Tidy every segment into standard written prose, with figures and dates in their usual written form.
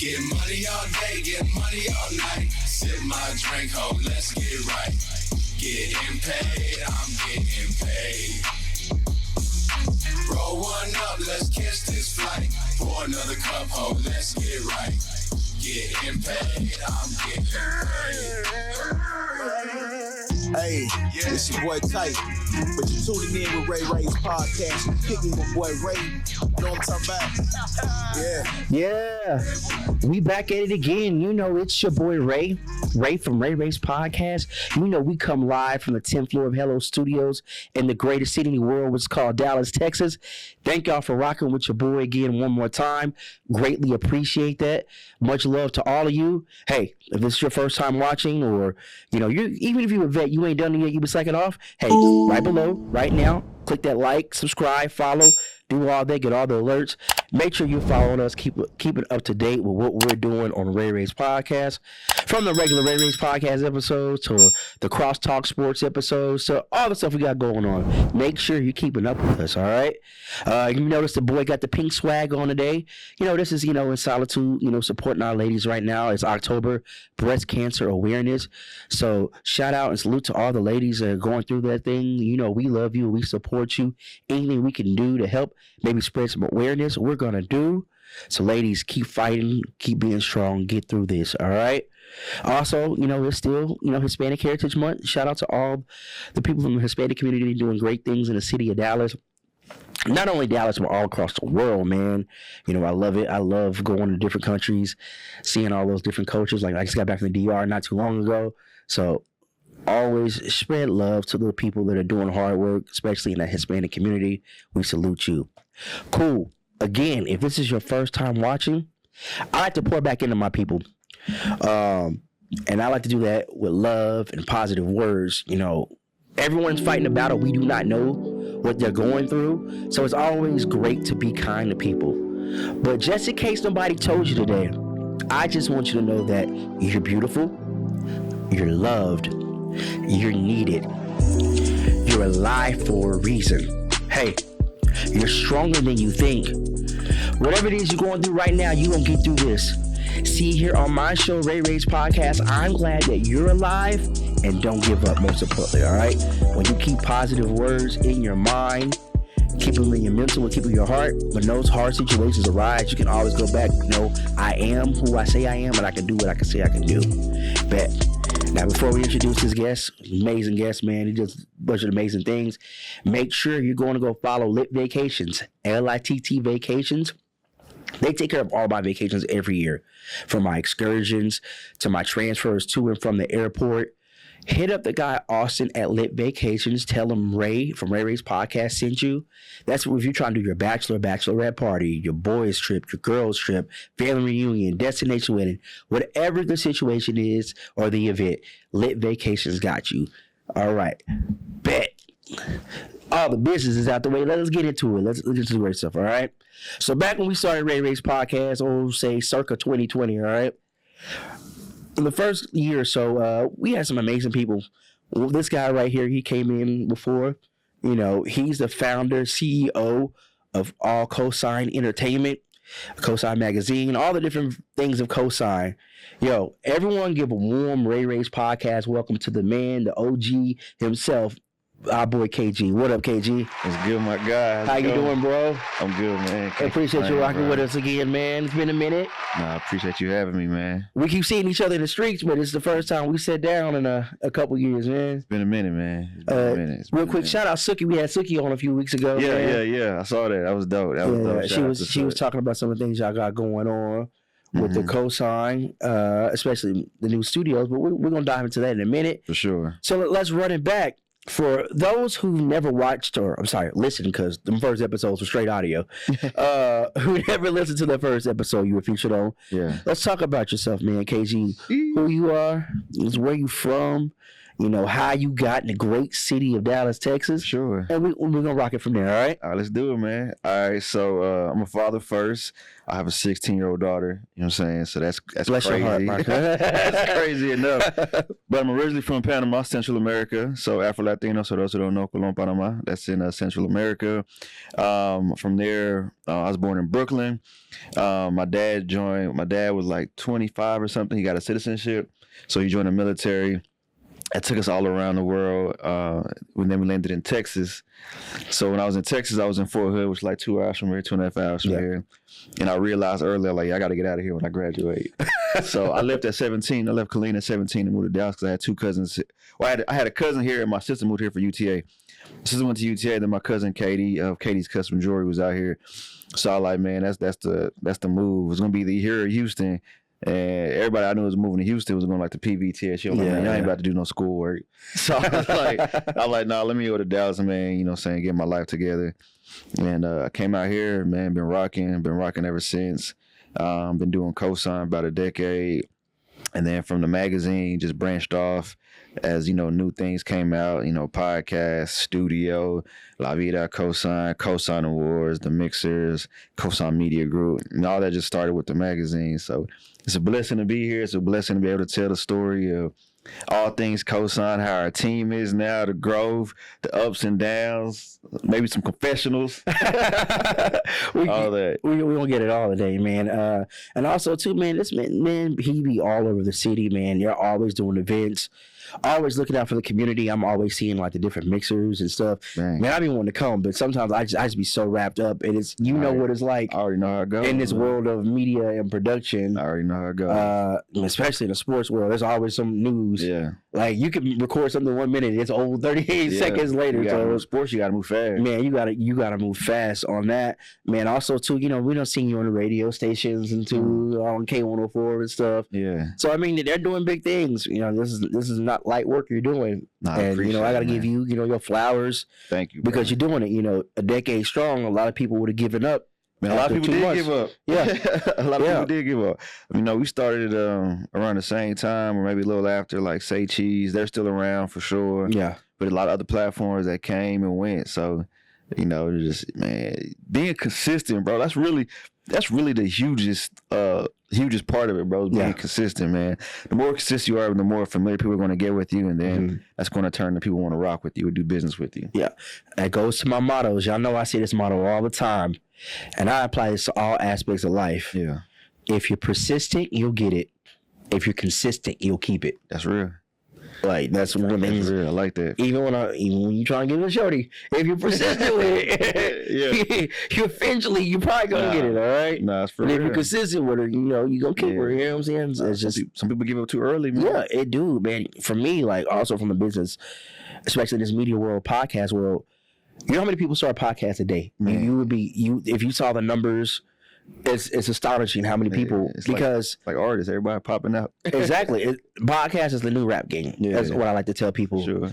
Get money all day, get money all night. Sip my drink, ho, let's get it right. Getting paid, I'm getting paid. Roll one up, let's catch this flight. Pour another cup, ho, let's get it right. Getting paid, I'm getting paid. Hey, it's your boy Tight, but you're tuning in with Ray Ray's podcast. I'm kicking with boy Ray. You know what I'm talking about? Yeah. We back at it again. You know, it's your boy Ray from Ray Ray's podcast. You know, we come live from the 10th floor of Hello Studios in the greatest city in the world, which is called Dallas, Texas. Thank y'all for rocking with your boy again one more time. Greatly appreciate that. Much love to all of you. Hey, if this is your first time watching, or even if you're a vet, you ain't done it yet, you been slacking off. Hey, right below, right now, click that like, subscribe, follow, do all that, get all the alerts. Make sure you're following us. Keep it up to date with what we're doing on Ray Ray's podcast. From the regular Ray Ray's podcast episodes to the Crosstalk Sports episodes to all the stuff we got going on. Make sure you're keeping up with us, all right? You notice the boy got the pink swag on today. This is, in solitude, supporting our ladies right now. It's October Breast Cancer Awareness. So shout out and salute to all the ladies that are going through that thing. We love you. We support you. Anything we can do to help maybe spread some awareness, we're going to do. So ladies, keep fighting, keep being strong, get through this, all right? Also, it's still, Hispanic Heritage Month. Shout out to all the people from the Hispanic community doing great things in the city of Dallas. Not only Dallas, but all across the world, man. I love it. I love going to different countries, seeing all those different cultures. Like I just got back from the DR not too long ago. So always spread love to the people that are doing hard work, especially in the Hispanic community. We salute you. Cool. Again, if this is your first time watching, I like to pour back into my people. And I like to do that with love and positive words. Everyone's fighting a battle we do not know what they're going through. So it's always great to be kind to people. But just in case nobody told you today, I just want you to know that you're beautiful, you're loved, you're needed, you're alive for a reason. Hey, you're stronger than you think. Whatever it is you're going through right now, you're going to get through this. See, here on my show, Ray Ray's podcast, I'm glad that you're alive and don't give up, most importantly, all right? When you keep positive words in your mind, keep them in your mental and keep them in your heart, when those hard situations arise, you can always go back, I am who I say I am, and I can do what I can say I can do. Bet. Now, before we introduce this guest, amazing guest, man, he does a bunch of amazing things. Make sure you're going to go follow Lit Vacations, LITT Vacations. They take care of all my vacations every year, from my excursions to my transfers to and from the airport. Hit up the guy Austin at Lit Vacations. Tell him Ray from Ray Ray's podcast sent you. That's if you're trying to do your bachelorette party, your boys trip, your girls trip, family reunion, destination wedding, whatever the situation is or the event, Lit Vacations got you. All right, bet. All the business is out the way. Let's get into it. Let's get into the great stuff, all right? So back when we started Ray Ray's podcast, say circa 2020, all right? In the first year or so, we had some amazing people. Well, this guy right here, he came in before. He's the founder, CEO of all COSIGN Entertainment, COSIGN Magazine, all the different things of COSIGN. Everyone give a warm Ray Ray's podcast welcome to the man, the OG himself, our boy KG. What up, KG? What's good, my guy? How you doing, bro? I'm good, man. I appreciate you rocking with us again, man. It's been a minute. I appreciate you having me, man. We keep seeing each other in the streets, but it's the first time we sat down in a couple years, man. It's been a minute, man. It's been a minute. Real quick, shout out Suki. We had Suki on a few weeks ago. Yeah. I saw that. That was dope. That was dope. She was talking about some of the things y'all got going on with the COSIGN, especially the new studios. But we're gonna dive into that in a minute. For sure. So let's run it back. For those who never watched, or I'm sorry, listened, because the first episodes were straight audio, who never listened to the first episode you were featured on, let's talk about yourself, man. KG, who you are, where you from, how you got in the great city of Dallas, Texas. Sure. And we're going to rock it from there, all right? All right, let's do it, man. All right, so I'm a father first. I have a 16-year-old daughter. You know what I'm saying? So that's Bless crazy. your heart, Mark. That's crazy enough. But I'm originally from Panama, Central America. So Afro-Latino, so those who don't know, Colón, Panama. That's in Central America. From there, I was born in Brooklyn. My dad was like 25 or something. He got a citizenship. So he joined the military. That took us all around the world. Then we landed in Texas. So when I was in Texas, I was in Fort Hood, which is like 2 hours from here, 2.5 hours from here. And I realized earlier, like, I got to get out of here when I graduate. So I left at 17. I left Killeen at 17 and moved to Dallas because I had two cousins. Well, I had a cousin here, and my sister moved here for UTA. My sister went to UTA. Then my cousin Katie of Katie's Custom Jewelry was out here. So I was like, man, that's the move. It's gonna be here at Houston. And everybody I knew was moving to Houston was going like the PVT. She was like, man, y'all ain't about to do no schoolwork. So I was like, nah, let me go to Dallas, man, you know what I'm saying, get my life together. And I came out here, man, been rocking ever since. Been doing COSIGN about a decade. And then from the magazine, just branched off as, new things came out, podcast, studio, La Vida, COSIGN Awards, the Mixers, COSIGN Media Group, and all that just started with the magazine. So it's a blessing to be here. It's a blessing to be able to tell the story of all things COSIGN, how our team is now, the growth, the ups and downs, maybe some confessionals, all that. We gonna get it all today, man. And also too, man, this man, he be all over the city, man. You're always doing events, always looking out for the community. I'm always seeing like the different mixers and stuff. Dang. Man, I be wanting to come, but sometimes I just be so wrapped up, and it's what it's like. I already know how it goes in this world of media and production. I already know how it goes. Especially in the sports world, there's always some news. Yeah, like you can record something 1 minute, it's old 38 seconds later. So sports, you gotta move fast. Man, you gotta move fast on that. Man, also too, we don't see you on the radio stations and too on K104 and stuff. Yeah. So I mean, they're doing big things. This is not light work you're doing. Nah, and I gotta give you, your flowers. Thank you, because you're doing it. A decade strong. A lot of people would have given up. Man, a lot of people did give up. Yeah. A lot of people did give up. We started around the same time or maybe a little after, like Say Cheese. They're still around for sure. Yeah. But a lot of other platforms that came and went. So, just, man, being consistent, bro, that's really the hugest part of it, bro, is being consistent, man. The more consistent you are, the more familiar people are going to get with you, and then that's going to turn the people who want to rock with you or do business with you. Yeah. That goes to my mottos. Y'all know I say this motto all the time, and I apply this to all aspects of life. Yeah. If you're persistent, you'll get it. If you're consistent, you'll keep it. That's real. Like, that's one of the things. Real. I like that. Even when you try to get it a shorty, if you're persistent with it, you eventually you're probably gonna get it. All right. Nah, it's for real. If you're consistent with her, you gonna keep her. You know what I'm saying? It's just some people give up too early, man. Yeah, it do, man. For me, like also from the business, especially this media world, podcast world. You know how many people start podcasts a day? Man. You would be if you saw the numbers. It's astonishing how many people because like artists, everybody popping out. Exactly, podcast is the new rap game. Yeah. That's what I like to tell people. Sure.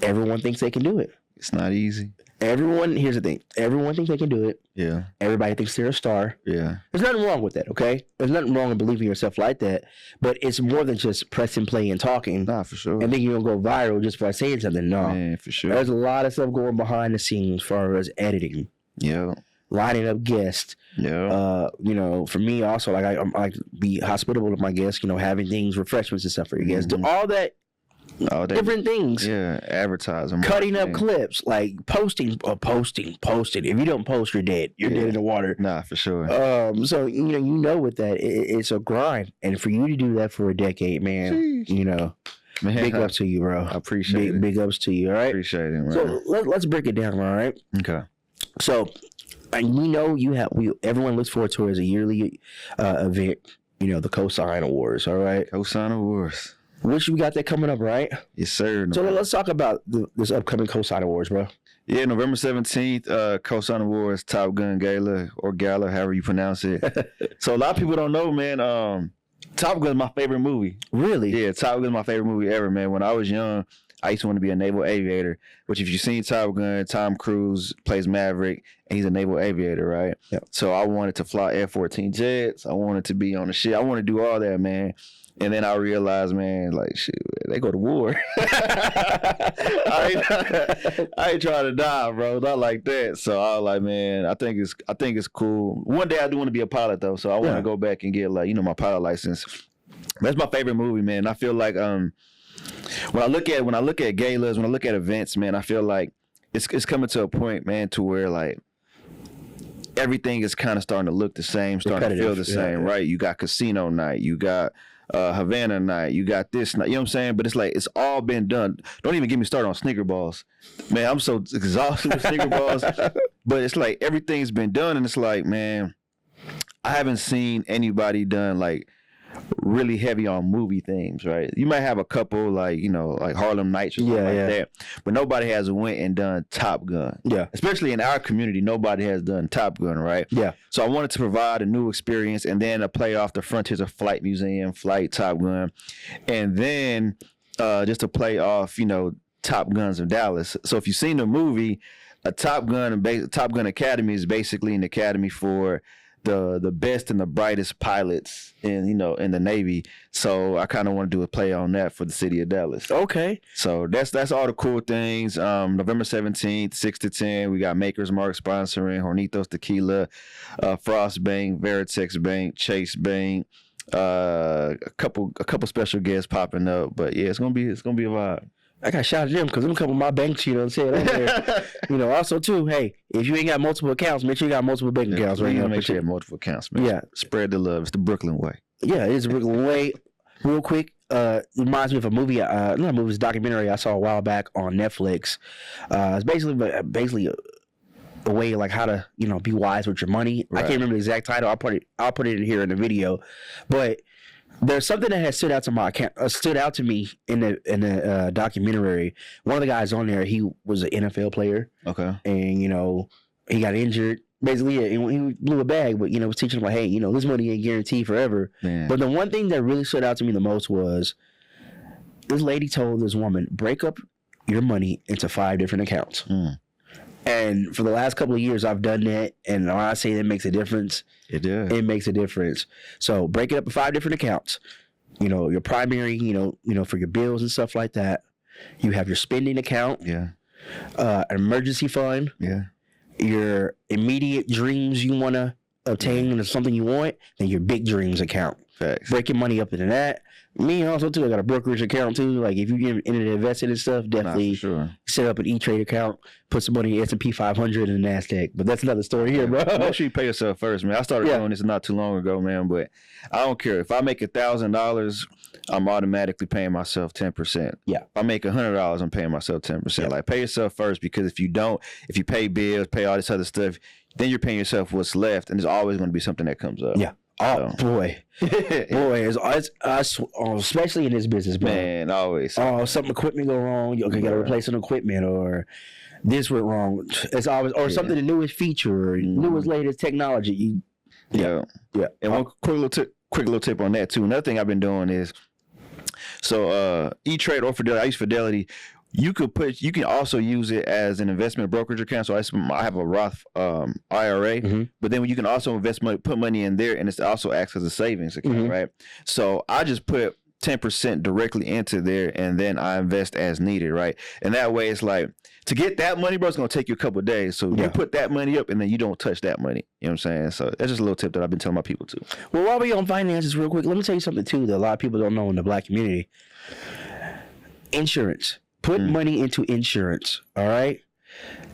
Everyone thinks they can do it. It's not easy. Here's the thing. Everyone thinks they can do it. Yeah. Everybody thinks they're a star. Yeah. There's nothing wrong with that, okay? There's nothing wrong in believing yourself like that. But it's more than just pressing play and talking. Nah, for sure. And then you're going to go viral just by saying something. No. Man, for sure. There's a lot of stuff going behind the scenes as far as editing. Yeah. Lining up guests. Yeah. For me also, like I like to be hospitable with my guests, having things, refreshments and stuff for your guests. Do all that different things. Yeah, advertising. Cutting up clips, like posting. If you don't post, you're dead. You're dead in the water. Nah, for sure. So with that, it's a grind. And for you to do that for a decade, man, Man, big ups to you, bro. I appreciate it. Big ups to you, all right? Appreciate it, man. So let's break it down, all right? Okay. So, and everyone looks forward to it as a yearly event, the COSIGN Awards, all right? COSIGN Awards. Which we got that coming up, right? Yes, sir. So let's talk about this upcoming COSIGN Awards, bro. Yeah, November 17th, COSIGN Awards, Top Gun Gala, or Gala, however you pronounce it. So a lot of people don't know, man, Top Gun is my favorite movie. Really? Yeah, Top Gun is my favorite movie ever, man. When I was young, I used to want to be a naval aviator, which if you've seen Top Gun, Tom Cruise plays Maverick, and he's a naval aviator, right? Yep. So I wanted to fly F-14 jets. I wanted to be on the ship. I wanted to do all that, man. And then I realized, man, like shit, they go to war. I ain't trying to die, bro. Not like that. So I was like, man, I think it's cool. One day I do want to be a pilot though, so I want to go back and get like my pilot license. That's my favorite movie, man. I feel like when I look at galas, when I look at events, man, I feel like it's coming to a point, man, to where like everything is kind of starting to look the same, starting to feel the same, right? You got casino night, you got Havana night, you got this night, you know what I'm saying? But it's like it's all been done. Don't even get me started on sneaker balls. Man, I'm so exhausted with sneaker balls. But it's like everything's been done, and it's like, man, I haven't seen anybody done like really heavy on movie themes, right? You might have a couple like like Harlem Nights or something like that, but nobody has went and done Top Gun. Yeah, especially in our community, nobody has done Top Gun, right? Yeah. So I wanted to provide a new experience, and then a play off the Frontiers of Flight Museum, Flight Top Gun, and then just to play off Top Guns of Dallas. So if you've seen the movie, Top Gun Academy is basically an academy for the best and the brightest pilots in the Navy. So I kind of want to do a play on that for the city of Dallas. Okay. So that's all the cool things. November 17th, 6 to 10, we got Maker's Mark sponsoring, Hornitos Tequila, Frost Bank, Veritex Bank, Chase Bank, a couple special guests popping up. But yeah, it's gonna be a vibe. I got shout out to them because them couple of my banks, you know what I'm saying? Also, too, hey, if you ain't got multiple accounts, make sure you got multiple bank accounts right now. Make sure you have multiple accounts, man. Yeah. Spread the love. It's the Brooklyn way. Yeah, it is the Brooklyn way. Real quick, it reminds me of a movie, not a movie, it's a documentary I saw a while back on Netflix. It's basically a way like how to, be wise with your money. Right. I can't remember the exact title. I'll put it in here in the video. But there's something that has stood out to me in the documentary. One of the guys on there, he was an NFL player. Okay. And he got injured. Basically, he blew a bag, but was teaching him like, hey, this money ain't guaranteed forever. Man. But the one thing that really stood out to me the most was this lady told this woman, break up your money into 5 different accounts. And for the last couple of years, I've done that. And when I say that makes a difference, it does. It makes a difference. So break it up in 5 different accounts. Your primary, for your bills and stuff like that. You have your spending account. Yeah. An emergency fund. Yeah. Your immediate dreams you want to obtain and it's something you want. Then your big dreams account. Facts. Break your money up into that. Me also too, I got a brokerage account too. Like if you get into investing and stuff, definitely set up an E-Trade account, put some money in S&P 500 and NASDAQ. But that's another story here, bro. Make sure you pay yourself first, man. I started doing this not too long ago, man. But I don't care. If I make $1,000, I'm automatically paying myself 10%. Yeah. If I make $100, I'm paying myself 10%. Yeah. Like pay yourself first, because if you pay bills, pay all this other stuff, then you're paying yourself what's left, and there's always going to be something that comes up. Yeah. Oh, boy. It's especially in this business, bro. Man, always. Oh, something equipment go wrong. You got to replace some equipment, or this went wrong. It's always, or something, the newest feature, or newest, latest technology. Yeah. And one quick little tip on that, too. Another thing I've been doing is, E-Trade or Fidelity, I use Fidelity. You can also use it as an investment brokerage account. So I have a Roth IRA, but then you can also put money in there, and it also acts as a savings account, right? So I just put 10% directly into there, and then I invest as needed, right? And that way, it's like, to get that money, bro, it's gonna take you a couple of days. So you put that money up, and then you don't touch that money. You know what I'm saying? So that's just a little tip that I've been telling my people too. Well, while we're on finances, real quick, let me tell you something too that a lot of people don't know in the Black community. Insurance. Put money into insurance, all right?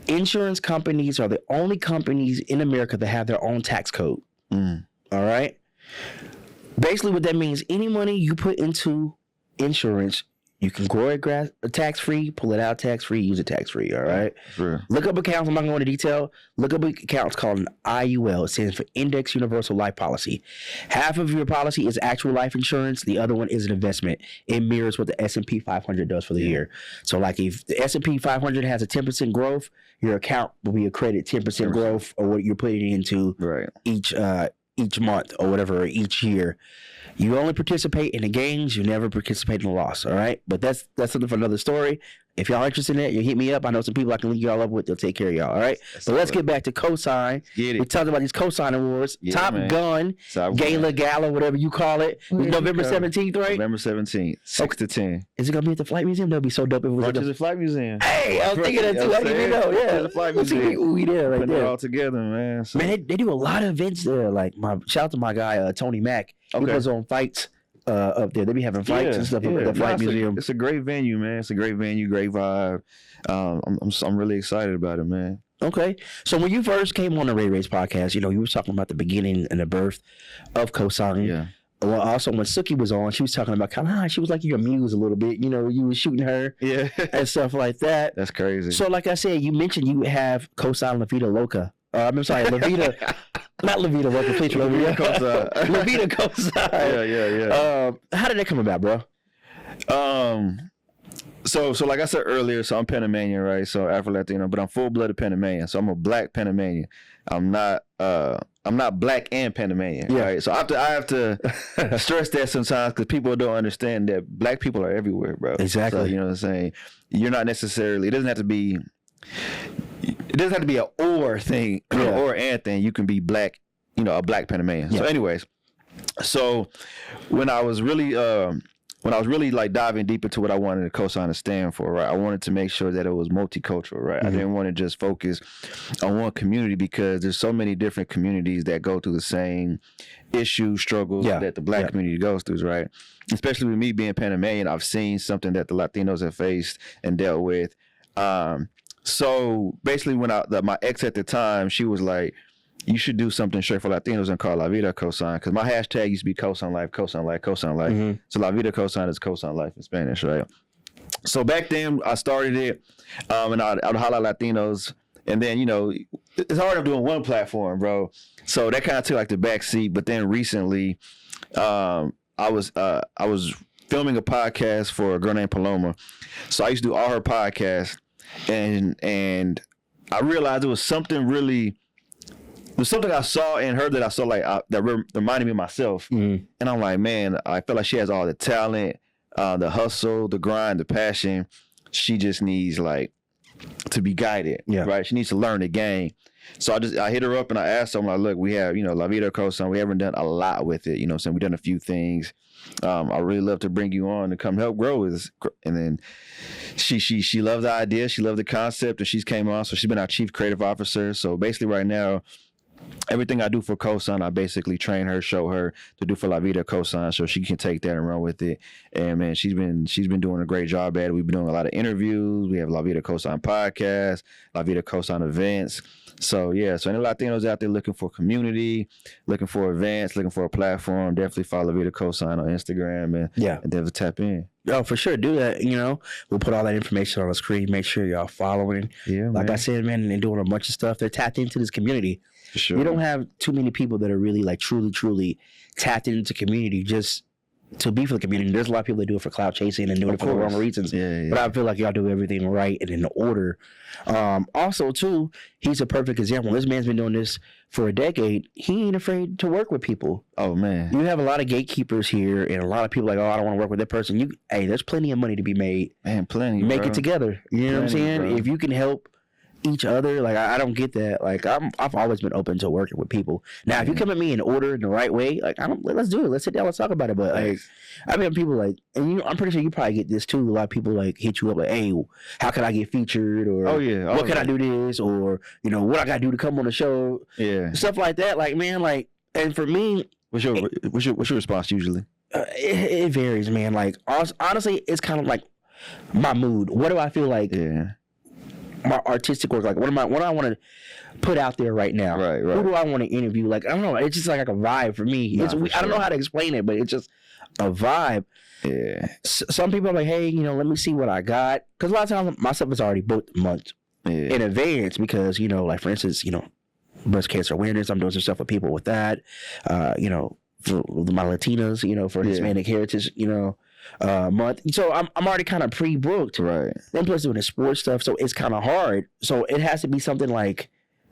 Insurance companies are the only companies in America that have their own tax code, all right? Basically, what that means, any money you put into insurance, you can grow it tax-free, pull it out tax-free, use it tax-free, all right? Sure. Look up accounts. I'm not going to go into detail. Look up accounts called an IUL. It stands for Index Universal Life Policy. Half of your policy is actual life insurance. The other one is an investment. It mirrors what the S&P 500 does for the year. So, like, if the S&P 500 has a 10% growth, your account will be accredited 10% growth of what you're putting into each each month or whatever, or each year. You only participate in the games. You never participate in the loss. All right, but that's something for another story. If y'all interested in that, you hit me up. I know some people I can link y'all up with. They'll take care of y'all. All right. But let's get back to COSIGN. Get it. We talked about these COSIGN awards. Yeah, Top man. Gun, Gala, whatever you call it. November 17th, right? November 17th, 6 to 10. Is it gonna be at the Flight Museum? That'd be so dope if it was at Bunch of the... the Flight Museum. Hey, I was thinking that too. I didn't even know. Yeah, The Flight Museum. We there right Putting it there. all together, man. So, Man, they do a lot of events there. Like shout out to my guy Tony Mack. He Okay. puts on fights up there. They be having fights and stuff at the Flight Museum. It's a great venue, man. It's a great venue, great vibe. I'm really excited about it, man. Okay, so when you first came on the Ray Race podcast, you were talking about the beginning and the birth of COSIGN. Yeah. Well, also when Suki was on, she was talking about she was like your muse a little bit. You were shooting her Yeah. and stuff like that. That's crazy. So, like I said, you mentioned you have COSIGN La Vida Loca. I'm sorry, La Vida, not La Vida Loca, please. La Vida COSIGN. La Vida COSIGN. Yeah. How did that come about, bro? So like I said earlier, so I'm Panamanian, right? So Afro-Latino, but I'm full-blooded Panamanian. So I'm a black Panamanian. I'm not black and Panamanian, right? So I have to stress that sometimes because people don't understand that black people are everywhere, bro. Exactly. So, you know what I'm saying? You're not necessarily, it doesn't have to be an or thing or and thing. You can be black, a black Panamanian. Yeah. So anyways, so when I was really like diving deep into what I wanted the COSIGN to stand for, right? I wanted to make sure that it was multicultural, right? I didn't want to just focus on one community because there's so many different communities that go through the same issues, struggles that the black community goes through, right? Especially with me being Panamanian, I've seen something that the Latinos have faced and dealt with. So basically when my ex at the time, she was like, you should do something straight for Latinos and call La Vida COSIGN. Because my hashtag used to be COSIGN Life, COSIGN Life, COSIGN Life. So La Vida COSIGN is COSIGN Life in Spanish, right? So back then, I started it, and I'd highlight Latinos. And then, it's hard doing one platform, bro. So that kind of took like the back seat. But then recently, I was filming a podcast for a girl named Paloma. So I used to do all her podcasts. And I realized it was something I saw in her that I saw that reminded me of myself. And I'm like, man, I feel like she has all the talent, the hustle, the grind, the passion. She just needs to be guided, right? She needs to learn the game. So I hit her up and I asked her, I'm like, look, we have, La Vida COSIGN. We haven't done a lot with it. So we've done a few things. I really love to bring you on to come help grow with us. And then she loved the idea. She loved the concept and she's came on. So she's been our chief creative officer. So basically right now, everything I do for COSIGN, I basically train her, show her to do for La Vida COSIGN so she can take that and run with it. And man, she's been doing a great job at it. We've been doing a lot of interviews. We have La Vida COSIGN podcast, La Vida COSIGN events. So yeah, so any Latinos out there looking for community, looking for events, looking for a platform, definitely follow La Vida COSIGN on Instagram and definitely tap in. Oh, for sure. Do that. We'll put all that information on the screen. Make sure y'all following. Yeah, like I said, man, and doing a bunch of stuff. They're tapped into this community. For sure. You don't have too many people that are really truly tapped into community just to be for the community. There's a lot of people that do it for cloud chasing and doing it for the wrong reasons. Yeah. But I feel like y'all do everything right and in order. Also, too, he's a perfect example. This man's been doing this for a decade. He ain't afraid to work with people. Oh, man. You have a lot of gatekeepers here and a lot of people like, oh, I don't want to work with that person. There's plenty of money to be made. Man, plenty, Make bro. it together. You know what I'm saying? Bro. If you can help each other, I don't get that. I've always been open to working with people. Now, if you come at me in order in the right way, let's do it. Let's sit down. Let's talk about it. But I've had people and I'm pretty sure you probably get this too. A lot of people hit you up hey, how can I get featured? Or what can I do this? Or what I got to do to come on the show? Yeah, stuff like that. And for me, what's your response usually? It varies, man. Honestly, it's kind of like my mood. What do I feel like? Yeah. My artistic work, what do I want to put out there right now? Right. Who do I want to interview? I don't know. It's just like a vibe for me. I don't know how to explain it, but it's just a vibe. Yeah. Some people are like, hey, let me see what I got. Because a lot of times my stuff is already booked months in advance because, for instance, breast cancer awareness. I'm doing some stuff with people with that. For my Latinas, for Hispanic heritage, month. So I'm already kind of pre-booked. Right. Then plus doing the sports stuff, so it's kind of hard. So it has to be something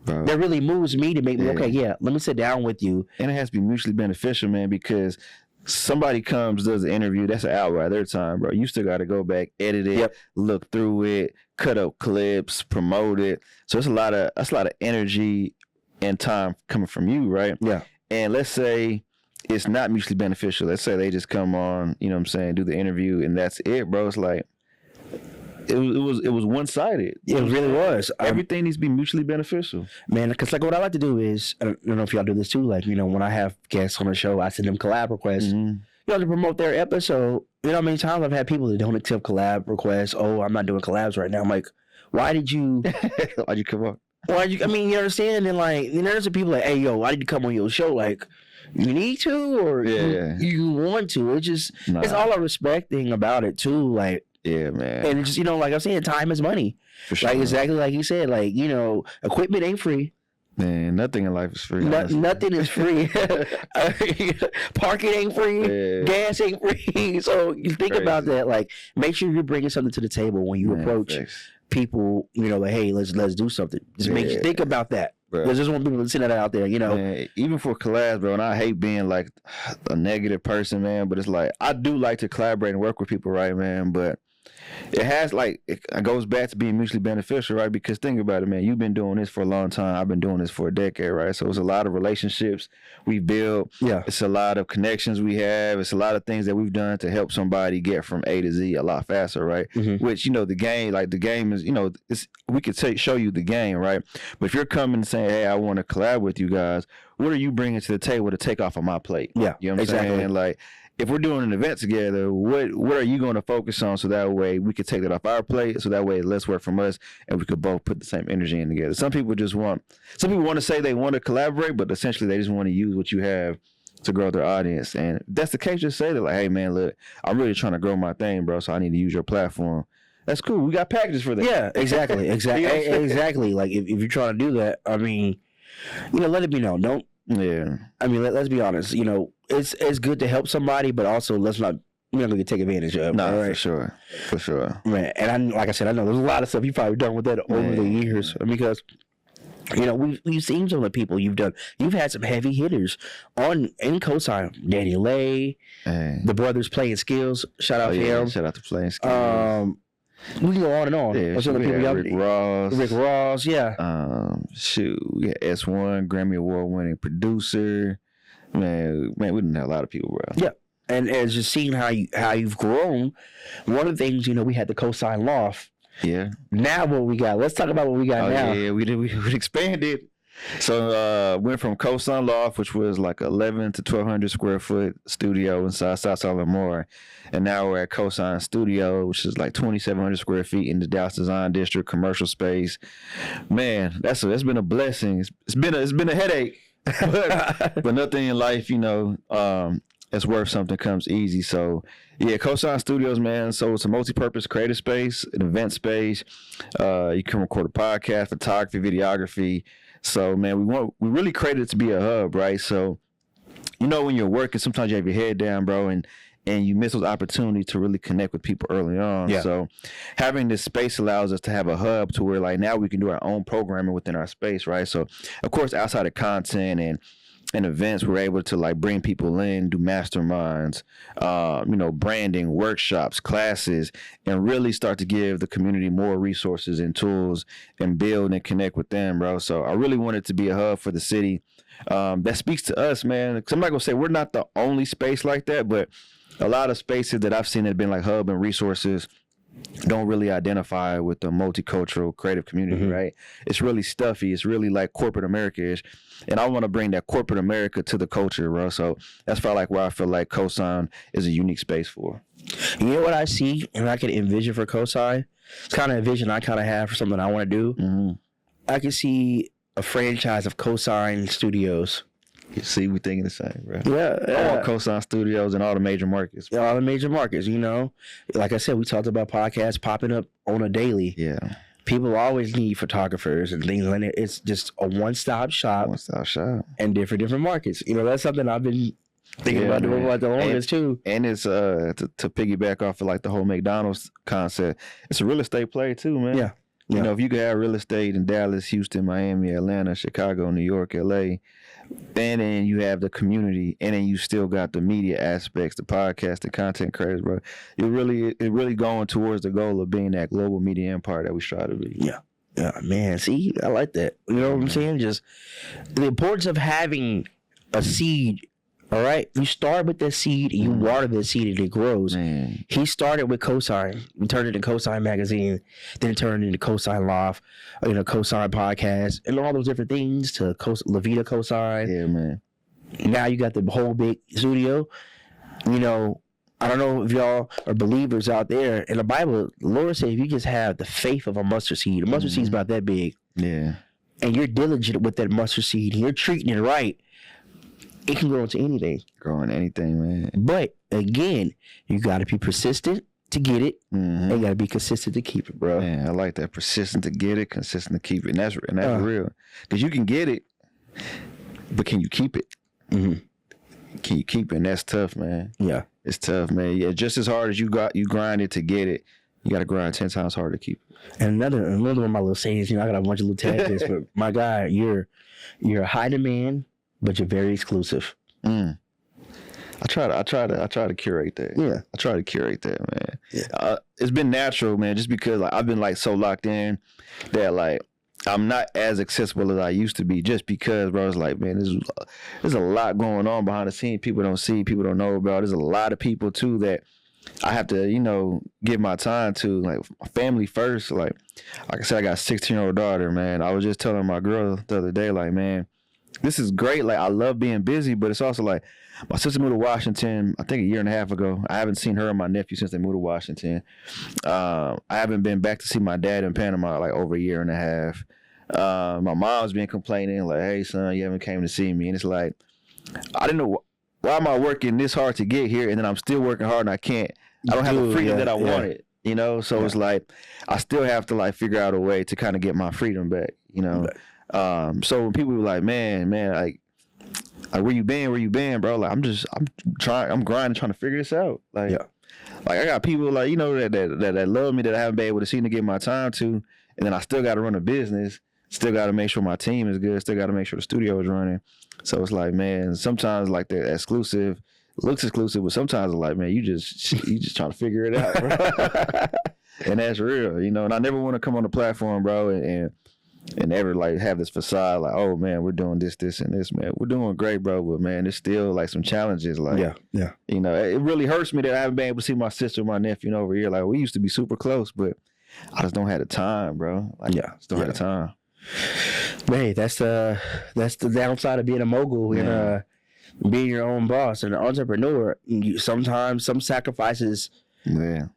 Bro. that really moves me to make me okay. Yeah, let me sit down with you. And it has to be mutually beneficial, man, because somebody comes, does an interview, that's an hour of their time, bro. You still got to go back, edit it, look through it, cut up clips, promote it. So that's a lot of energy and time coming from you, right? Yeah. And let's say it's not mutually beneficial. Let's say they just come on, you know what I'm saying, do the interview and that's it, bro. It's like it was one-sided. It really was. Everything needs to be mutually beneficial. Man, because like what I like to do is, I don't know if y'all do this too, like, you know, when I have guests on the show, I send them collab requests, you know, to promote their episode. You know how many times I've had people that don't accept collab requests. Oh, I'm not doing collabs right now. I'm like, why'd you come on? I mean, you understand? And like, you know, there's some people like, hey, yo, I need to come on your show. Like, you need to, or you want to. It's just, it's all a respect thing about it too. Like, yeah, man. and it's just, you know, like I'm saying, time is money. For sure. Like, exactly like you said, like, you know, equipment ain't free. Man, nothing in life is free. Nothing is free. Parking ain't free. Gas ain't free. So you think about that. Like, make sure you're bringing something to the table when you approach people. You know, like, hey, let's do something. Just make you think about that. I just want people to see that out there. You know, man, even for collabs, bro. And I hate being like a negative person, man. But it's like I do like to collaborate and work with people, right, man? But it has like it goes back to being mutually beneficial, right? Because think about it, man. You've been doing this for a long time. I've been doing this for a decade, right? So it's a lot of relationships we build. Yeah, it's a lot of connections we have. It's a lot of things that we've done to help somebody get from A to Z a lot faster, right? Which, you know, the game is, you know, we could show you the game, right? But if you're coming and saying, hey, I want to collab with you guys, what are you bringing to the table to take off of my plate? Yeah, you know what I'm saying? Like, if we're doing an event together, what are you going to focus on so that way we could take that off our plate, so that way less work from us and we could both put the same energy in together. Some people want to say they want to collaborate, but essentially they just want to use what you have to grow their audience. And if that's the case, just say that, like, hey, man, look, I'm really trying to grow my thing, bro, so I need to use your platform. That's cool. We got packages for that. Yeah, exactly. Exactly. Like, if you're trying to do that, I mean, you know, let it be known. Don't. Yeah. I mean, let's be honest. You know, it's good to help somebody, but also let's not, we're not going to take advantage of. No, right? For sure. Man, and like I said, I know there's a lot of stuff you've probably done with that over the years, because, you know, we've seen some of the people you've done. You've had some heavy hitters in COSIGN. Danny Lay, the brothers Playing Skills. Shout out to him. Shout out to Playing Skills. We can go on and on. Yeah, Rick Ross. Yeah. We got S1, Grammy Award winning producer. Man, we didn't have a lot of people, bro. Yeah. And as just seeing how you've grown, one of the things, you know, we had the COSIGN Loft. Yeah. Now what we got? Let's talk about what we got now. Yeah, we expanded. So went from COSIGN Loft, which was like 11 to 1,200 square foot studio inside South Lamar, and now we're at COSIGN Studio, which is like 2,700 square feet in the Dallas Design District, commercial space. Man, that's been a blessing. It's been a headache, but nothing in life, you know, it's worth something comes easy. So yeah, COSIGN Studios, man. So it's a multi-purpose creative space, an event space. You can record a podcast, photography, videography. So, man, we really created it to be a hub, right? So, you know, when you're working, sometimes you have your head down, bro, and you miss those opportunities to really connect with people early on. Yeah. So having this space allows us to have a hub to where, like, now we can do our own programming within our space, right? So, of course, outside of content and events, we're able to, like, bring people in, do masterminds, you know, branding, workshops, classes, and really start to give the community more resources and tools and build and connect with them, bro. So I really want it to be a hub for the city that speaks to us, man. 'Cause I'm not gonna say we're not the only space like that, but a lot of spaces that I've seen that have been like hub and resources don't really identify with the multicultural creative community, right? It's really stuffy. It's really like corporate America-ish. And I want to bring that corporate America to the culture, bro. So that's probably like where I feel like COSIGN is a unique space for. You know what I see and I can envision for COSIGN? It's kind of a vision I kind of have for something I want to do. I can see a franchise of COSIGN Studios. You see, we thinking the same, bro. Yeah. All COSIGN Studios in all the major markets. Yeah, all the major markets, you know. Like I said, we talked about podcasts popping up on a daily. Yeah. People always need photographers and things like that. It's just a one-stop shop. And different markets. You know, that's something I've been thinking about doing like the longest too. And it's to piggyback off of like the whole McDonald's concept. It's a real estate play too, man. Yeah. You Yeah. know, if you could have real estate in Dallas, Houston, Miami, Atlanta, Chicago, New York, LA, and then you have the community, and then you still got the media aspects, the podcast, the content creators, bro. It really going towards the goal of being that global media empire that we strive to be. Yeah. Yeah, man. See, I like that. You know what I'm saying? Just the importance of having a seed. All right, you start with that seed and you water that seed and it grows. Man. He started with COSIGN. We turned it into COSIGN magazine, then turned it into COSIGN Loft, COSIGN podcast, and all those different things to La Vida COSIGN. Yeah, man. Now you got the whole big studio. You know, I don't know if y'all are believers out there. In the Bible, the Lord said if you just have the faith of a mustard seed, a mustard seed's about that big, Yeah. and you're diligent with that mustard seed, and you're treating it right, it can grow into anything. Growing anything, man. But again, you got to be persistent to get it, Mm-hmm. and you got to be consistent to keep it, bro. Man, I like that. Persistent to get it, consistent to keep it. And that's real. Because you can get it, but can you keep it? Mm-hmm. Can you keep it? And that's tough, man. Yeah. It's tough, man. Yeah, just as hard as you grind it to get it, you got to grind 10 times harder to keep it. And another one of my little sayings, I got a bunch of little tactics, but my guy, you're a high demand, but you're very exclusive. I try to curate that. Yeah. I try to curate that, man. Yeah. It's been natural, man, just because like I've been like so locked in that like I'm not as accessible as I used to be, just because, bro, it's like, man, there's a lot going on behind the scenes people don't see, people don't know about. There's a lot of people too that I have to, give my time to, like family first. Like I said, I got a 16-year-old daughter, man. I was just telling my girl the other day, like, man, this is great. Like, I love being busy, but it's also like my sister moved to Washington, I think a year and a half ago. I haven't seen her and my nephew since they moved to Washington. I haven't been back to see my dad in Panama like over a year and a half. My mom's been complaining, like, hey, son, you haven't came to see me. And it's like, I didn't know, why am I working this hard to get here? And then I'm still working hard and I don't have the freedom that I wanted, So it's like, I still have to like figure out a way to kind of get my freedom back, Right. So when people were like, man, like where you been, bro? Like, I'm grinding, trying to figure this out. Like, like I got people like, that love me that I haven't been able to see to give my time to. And then I still got to run a business, still got to make sure my team is good, still got to make sure the studio is running. So it's like, man, sometimes like the exclusive looks exclusive, but sometimes it's like, man, you just trying to figure it out, bro. And that's real, And I never want to come on the platform, bro, and ever like have this facade like, oh man, we're doing this and this, man. We're doing great, bro, but man, there's still like some challenges. Like, yeah. It really hurts me that I haven't been able to see my sister and my nephew over here. Like, we used to be super close, but I just don't have the time, bro. Like, just don't have the time. Man, that's the downside of being a mogul and being your own boss and an entrepreneur. Sometimes some sacrifices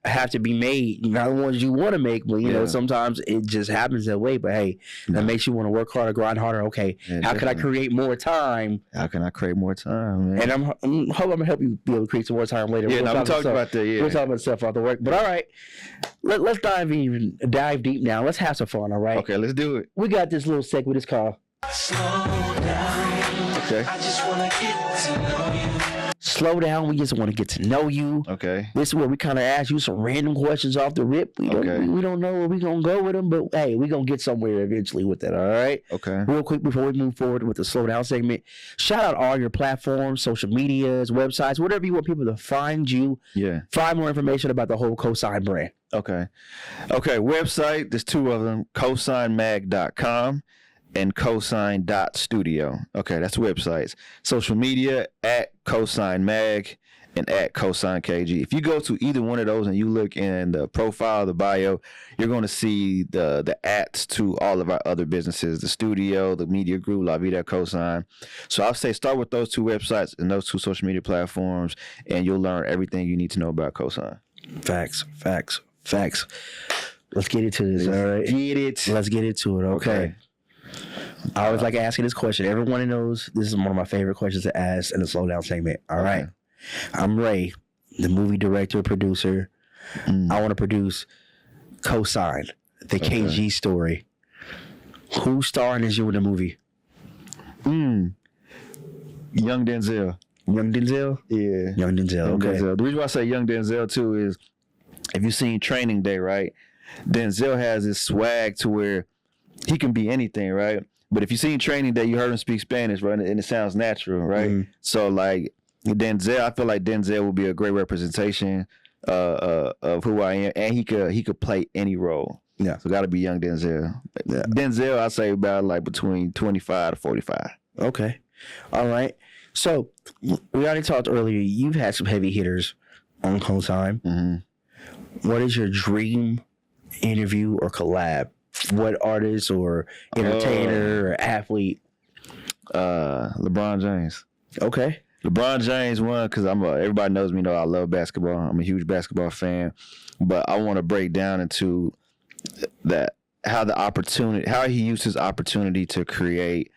have to be made. Not the ones you want to make, but sometimes it just happens that way. But hey, that makes you want to work harder, grind harder. Okay, how can I create more time? How can I create more time, man? And I'm hoping I'm gonna help you be able to create some more time later. Yeah, we'll talk about that. Yeah, we'll talk about stuff off the work. But all right, let's dive deep now. Let's have some fun. All right. Okay, let's do it. We got this little segment. It's called Slow down. Okay. I just wanna get to know you. Slow Down. We just want to get to know you. Okay. This is where we kind of ask you some random questions off the rip. We don't know where we're going to go with them, but hey, we're going to get somewhere eventually with that, all right? Okay. Real quick before we move forward with the Slow Down segment, shout out all your platforms, social medias, websites, whatever you want people to find you. Yeah. Find more information about the whole COSIGN brand. Okay. Website, there's two of them, cosignmag.com and cosign.studio. Okay, that's websites. Social media, at cosignmag and at cosignKG. If you go to either one of those and you look in the profile, the bio, you're going to see the ats to all of our other businesses, the studio, the media group, La Vida Cosign. So I'll say start with those two websites and those two social media platforms, and you'll learn everything you need to know about Cosign. Facts. Let's get into this, all right? Let's get into it, okay. I always like asking this question. Everyone knows this is one of my favorite questions to ask in the Slow Down segment. All right. I'm Ray, the movie director, producer. I want to produce COSIGN, the KG story. Who's starring as you in the movie? Young Denzel. Young Denzel? Yeah. Young Denzel, okay. Denzel. The reason why I say Young Denzel, too, is if you've seen Training Day, right? Denzel has this swag to where he can be anything, right? But if you seen Training Day, you heard him speak Spanish, right? And it sounds natural, right? Mhm. So like Denzel, I feel like Denzel will be a great representation of who I am, and he could play any role. Yeah. So got to be young Denzel. Yeah. Denzel, I say about like between 25 to 45. Okay. All right. So we already talked earlier. You've had some heavy hitters on COSIGN. Mm-hmm. What is your dream interview or collab? What artist or entertainer or athlete? LeBron James. Okay. LeBron James won because everybody knows me. I love basketball. I'm a huge basketball fan, but I want to break down into how he used his opportunity to create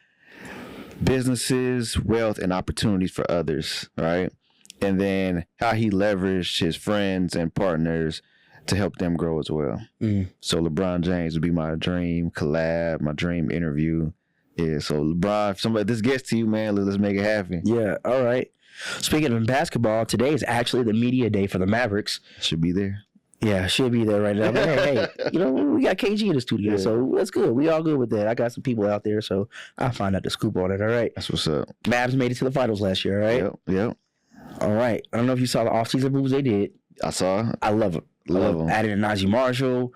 businesses, wealth, and opportunities for others, right? And then how he leveraged his friends and partners to help them grow as well. Mm. So LeBron James would be my dream collab, my dream interview. Yeah, so LeBron, if somebody, this gets to you, man, let's make it happen. Yeah. All right. Speaking of basketball, today is actually the media day for the Mavericks. Should be there. Yeah, she'll be there right now. But hey, we got KG in the studio, so that's good. We all good with that. I got some people out there, so I'll find out the scoop on it. All right. That's what's up. Mavs made it to the finals last year, right? Yep. All right. I don't know if you saw the offseason moves they did. I saw. I love it. Love them. Adding Najee Marshall,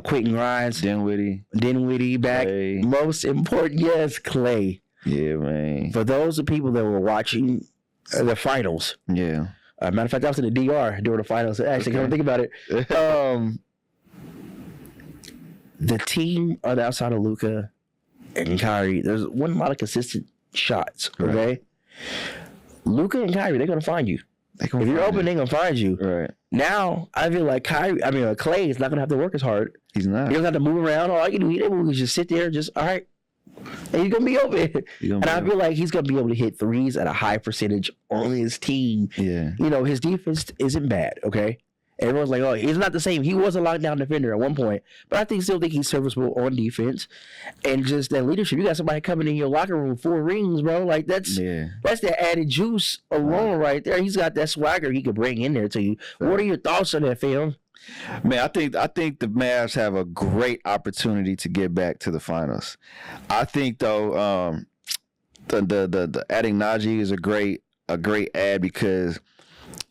Quentin Grimes, Dinwiddie back. Clay. Most important, yes, Clay. Yeah, man. For those of people that were watching the finals, Yeah. matter of fact, I was in the DR during the finals. Actually, come think about it. The team on the outside of Luka and Kyrie, there's one a lot of consistent shots. Okay, Right. Luka and Kyrie, they're gonna find you. If you're open, they're gonna find you. Right. Now I feel like Clay is not gonna have to work as hard. He's not. He doesn't have to move around. All you do is just sit there, just all right. And he's gonna be open. And I feel like he's gonna be able to hit threes at a high percentage on his team. Yeah. His defense isn't bad, okay? Everyone's like, oh, he's not the same. He was a lockdown defender at one point, but I still think he's serviceable on defense. And just that leadership. You got somebody coming in your locker room with 4 rings, bro. Like that's that added juice alone right there. He's got that swagger he could bring in there to you. What are your thoughts on that, film? Man, I think the Mavs have a great opportunity to get back to the finals. I think though, the adding Najee is a great add because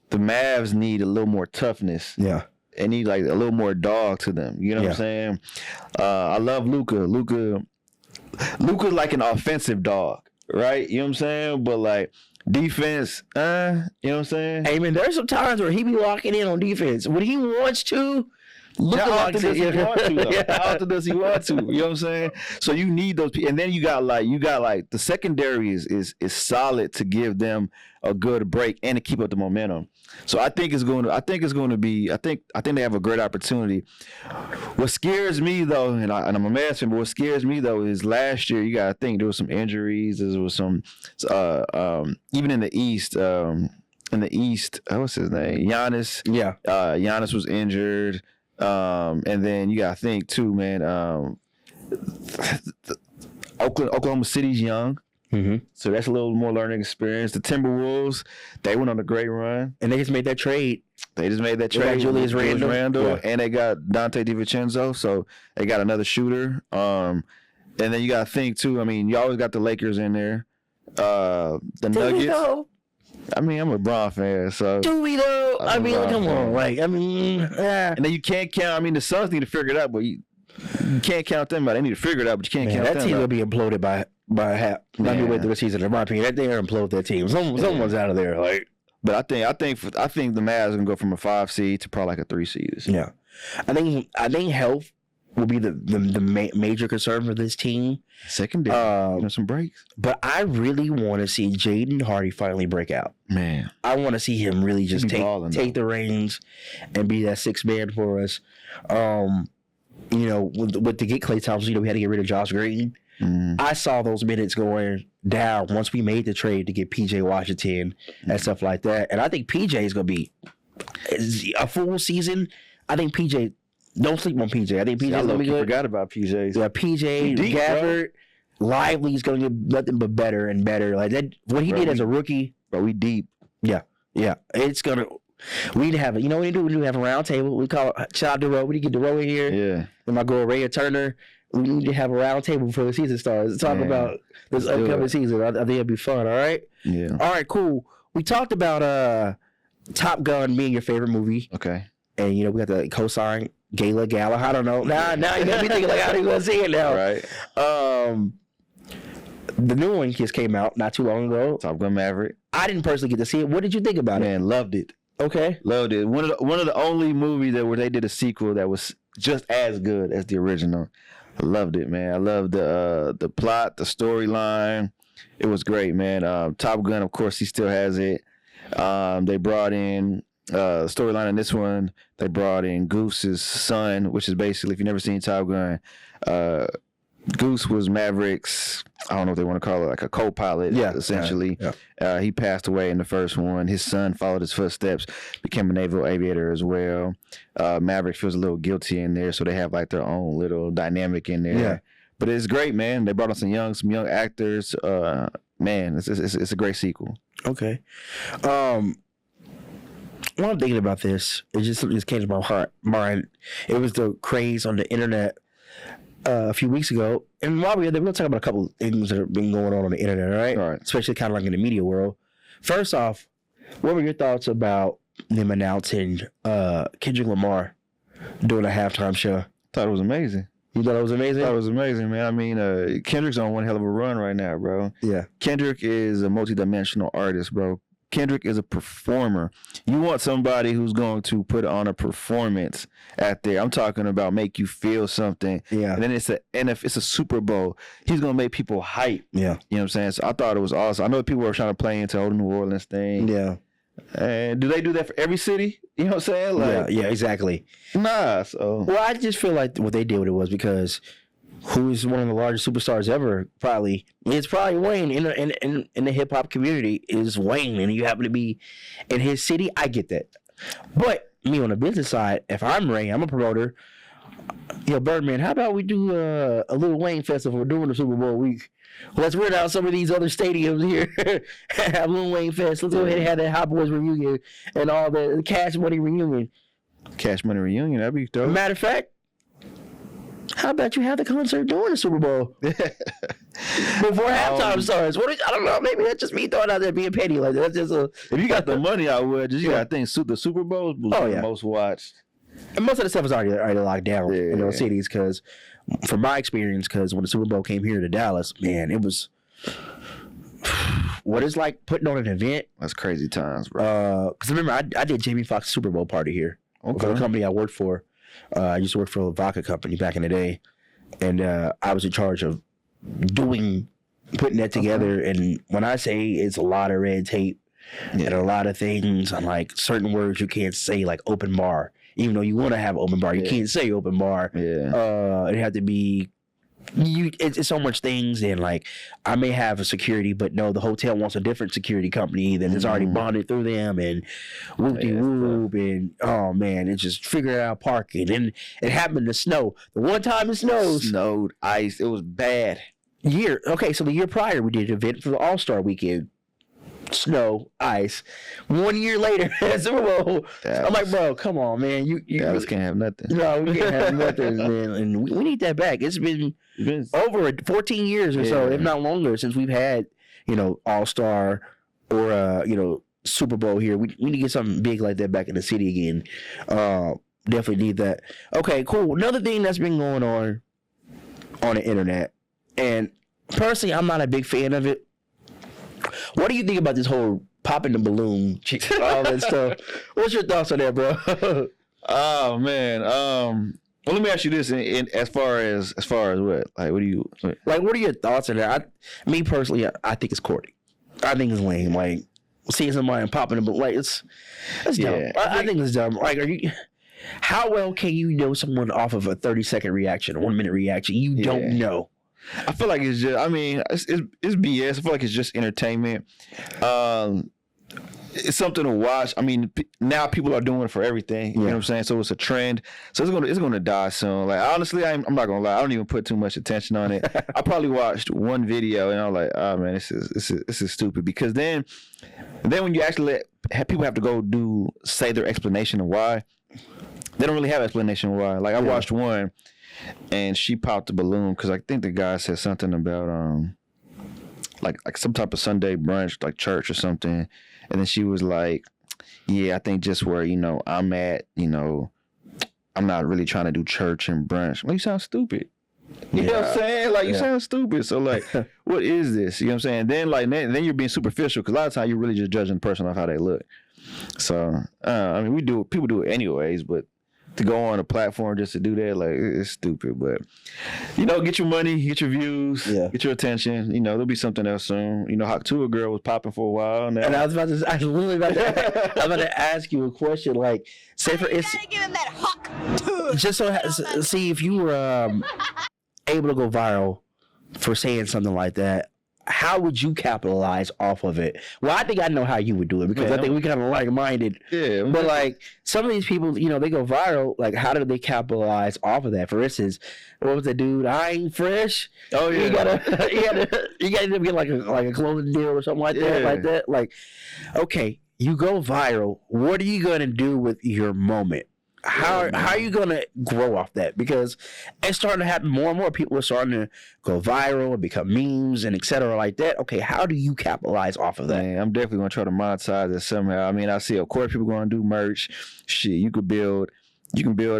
the Mavs need a little more toughness. Yeah. They need like a little more dog to them. You know what I'm saying? I love Luka. Luka's like an offensive dog, right? You know what I'm saying? But like defense, you know what I'm saying? Hey man, there's some times where he be locking in on defense. When he wants to, How often does he want to? Though? How often does he want to? You know what I'm saying? So you need those people, and then you got like the secondary is solid to give them a good break and to keep up the momentum. So I think they have a great opportunity. What scares me though, and I'm a Mavs fan, but what scares me though is last year you gotta think there was some injuries, there was some even in the East, what's his name? Giannis. Yeah. Giannis was injured. And then you gotta think too, man. Oklahoma City's young, so that's a little more learning experience. The Timberwolves, they went on a great run, and they just made that trade. They got Julius Randle, and they got Dante DiVincenzo, so they got another shooter. And then you gotta think too. I mean, you always got the Lakers in there. The Nuggets. I mean, I'm a Bron fan, so. Do we though? I mean, come on, like, and then you can't count. I mean, the Suns need to figure it out, but you can't count them out. They need to figure it out, but you can't count them out. That team will be imploded by half. Let me wait through the season. In my opinion, they're implode that team. Someone's out of there, like. But I think the Mavs are gonna go from a 5 seed to probably like a 3 seed. Yeah, I think health will be the major concern for this team. Secondary, some breaks. But I really want to see Jaden Hardy finally break out. Man, I want to see him really just take the reins and be that 6th man for us. With the get Klay Thompson, we had to get rid of Josh Green. I saw those minutes going down once we made the trade to get PJ Washington and stuff like that. And I think PJ is going to be a full season. I think PJ, don't sleep on PJ. I think PJ is going to be good. Forgot about PJ. Yeah, PJ, Gafford, Lively is going to get nothing but better and better. Like that, what he did as a rookie. Bro, we deep. Yeah. It's going to. We need to have a, you know what we do? We need to have a round table. We call it, shout out to Ro. We need to get the Ro in here. Yeah. And my girl Rhea Turner. We need to have a round table before the season starts. Talk about this upcoming season. I think it'll be fun. All right. Yeah. All right. Cool. We talked about Top Gun being your favorite movie. Okay. And you know we got the COSIGN Gala. I don't know. Now you got me thinking like, how are you gonna see it now? Right. The new one just came out not too long ago. Top Gun Maverick. I didn't personally get to see it. What did you think about it? Man, loved it. Okay. Loved it. One of the only movies where they did a sequel that was just as good as the original. I loved it, man. I loved the plot, the storyline. It was great, man. Top Gun, of course, he still has it. They brought in storyline in this one. They brought in Goose's son, which is basically, if you've never seen Top Gun, Goose was Maverick's, I don't know what they want to call it, like a co-pilot, essentially. Yeah. He passed away in the first one. His son followed his footsteps, became a naval aviator as well. Maverick feels a little guilty in there, so they have like their own little dynamic in there. Yeah. But it's great, man. They brought on some young actors. Man, it's a great sequel. Okay. When I'm thinking about this, it just came to my mind. It was the craze on the internet a few weeks ago, and while we're there, we'll talk about a couple of things that have been going on the internet, all right? Especially kind of like in the media world. First off, what were your thoughts about them announcing Kendrick Lamar doing a halftime show? Thought it was amazing. You thought it was amazing? Thought it was amazing, man. I mean, Kendrick's on one hell of a run right now, bro. Yeah. Kendrick is a multidimensional artist, bro. Kendrick is a performer. You want somebody who's going to put on a performance out there. I'm talking about make you feel something. Yeah. And then if it's a Super Bowl, he's gonna make people hype. Yeah. You know what I'm saying? So I thought it was awesome. I know people were trying to play into the New Orleans thing. Yeah. And do they do that for every city? You know what I'm saying? Like, yeah, exactly. Nah. So well, I just feel like what they did with it was because who is one of the largest superstars ever? Probably it's probably Wayne in the hip hop community is Wayne, and you happen to be in his city. I get that, but me on the business side, if I'm Ray, I'm a promoter. Yo, Birdman, how about we do a little Wayne festival during the Super Bowl week? Let's rent out some of these other stadiums here. Have Lil Wayne Fest. Let's go ahead and have that Hot Boys reunion and all the Cash Money reunion. Cash Money reunion, that'd be dope. Matter of fact, how about you have the concert during the Super Bowl before halftime starts? I don't know. Maybe that's just me throwing out there being petty like that. That's just if you got the money, I would. You got to think the Super Bowl was the most watched. And most of the stuff is already locked down in those cities because, from my experience, because when the Super Bowl came here to Dallas, man, it was what it's like putting on an event. That's crazy times, bro. Because remember, I did Jamie Foxx's Super Bowl party here for the company I worked for. I used to work for a vodka company back in the day, and I was in charge of putting that together. And when I say it's a lot of red tape and a lot of things, and like certain words you can't say, like open bar. Even though you want to have open bar, you can't say open bar. Yeah. It had to be it's so much things, and like I may have a security, but no, the hotel wants a different security company that is already bonded through them, and whoop-de-whoop, and oh man, it's just figuring out parking. And it happened to snow. The one time it snowed, ice, it was bad. So the year prior we did an event for the All-Star weekend. Snow, ice. 1 year later, Super Bowl. I'm like, bro, come on, man. You Dallas can't have nothing. No, we can't have nothing, man. And we need that back. It's been over 14 years or so, if not longer, since we've had, All-Star or Super Bowl here. We need to get something big like that back in the city again. Definitely need that. Okay, cool. Another thing that's been going on the internet, and personally, I'm not a big fan of it. What do you think about this whole popping the balloon, all that stuff? What's your thoughts on that, bro? Oh man. Well, let me ask you this: as far as what? Like, what are your thoughts on that? Me personally, I think it's corny. I think it's lame. Like seeing somebody popping the balloon, like it's dumb. I think it's dumb. Like, how well can you know someone off of a 30-second reaction, a 1 minute reaction? You don't know. I feel like it's just, it's BS. I feel like it's just entertainment. it's something to watch. I mean, now people are doing it for everything. You know what I'm saying? So it's a trend. So it's gonna die soon. Like honestly, I'm not gonna lie. I don't even put too much attention on it. I probably watched one video and I was like, oh man, this is stupid. Because then when you actually have people have to go say their explanation of why, they don't really have explanation why. Like I watched one, and she popped the balloon because I think the guy said something about like some type of Sunday brunch, like church or something. And then she was like, yeah, I think just where, I'm at, I'm not really trying to do church and brunch. Well, you sound stupid. You know what I'm saying? Like, you sound stupid. So, like, what is this? You know what I'm saying? Then you're being superficial because a lot of times you're really just judging the person off how they look. So, I mean, people do it anyways, but to go on a platform just to do that, like, it's stupid. But, get your money, get your views, get your attention. There'll be something else soon. Hot Tour Girl was popping for a while. Now. And I was about to ask you a question. Like, say for instance, give him that hawk tour. just see if you were able to go viral for saying something like that. How would you capitalize off of it? Well, I think I know how you would do it because I think we kind of like-minded. Yeah. But like some of these people, they go viral. Like, how do they capitalize off of that? For instance, what was the dude? I ain't fresh. Oh yeah. You gotta get like a clothing deal or something like that. Like that. Like, okay, you go viral. What are you gonna do with your moment? How are you gonna grow off that? Because it's starting to happen more and more. People are starting to go viral and become memes and etc. like that. Okay, how do you capitalize off of that? Man, I'm definitely gonna try to monetize it somehow. I mean, I see, of course, people gonna do merch. Shit, you can build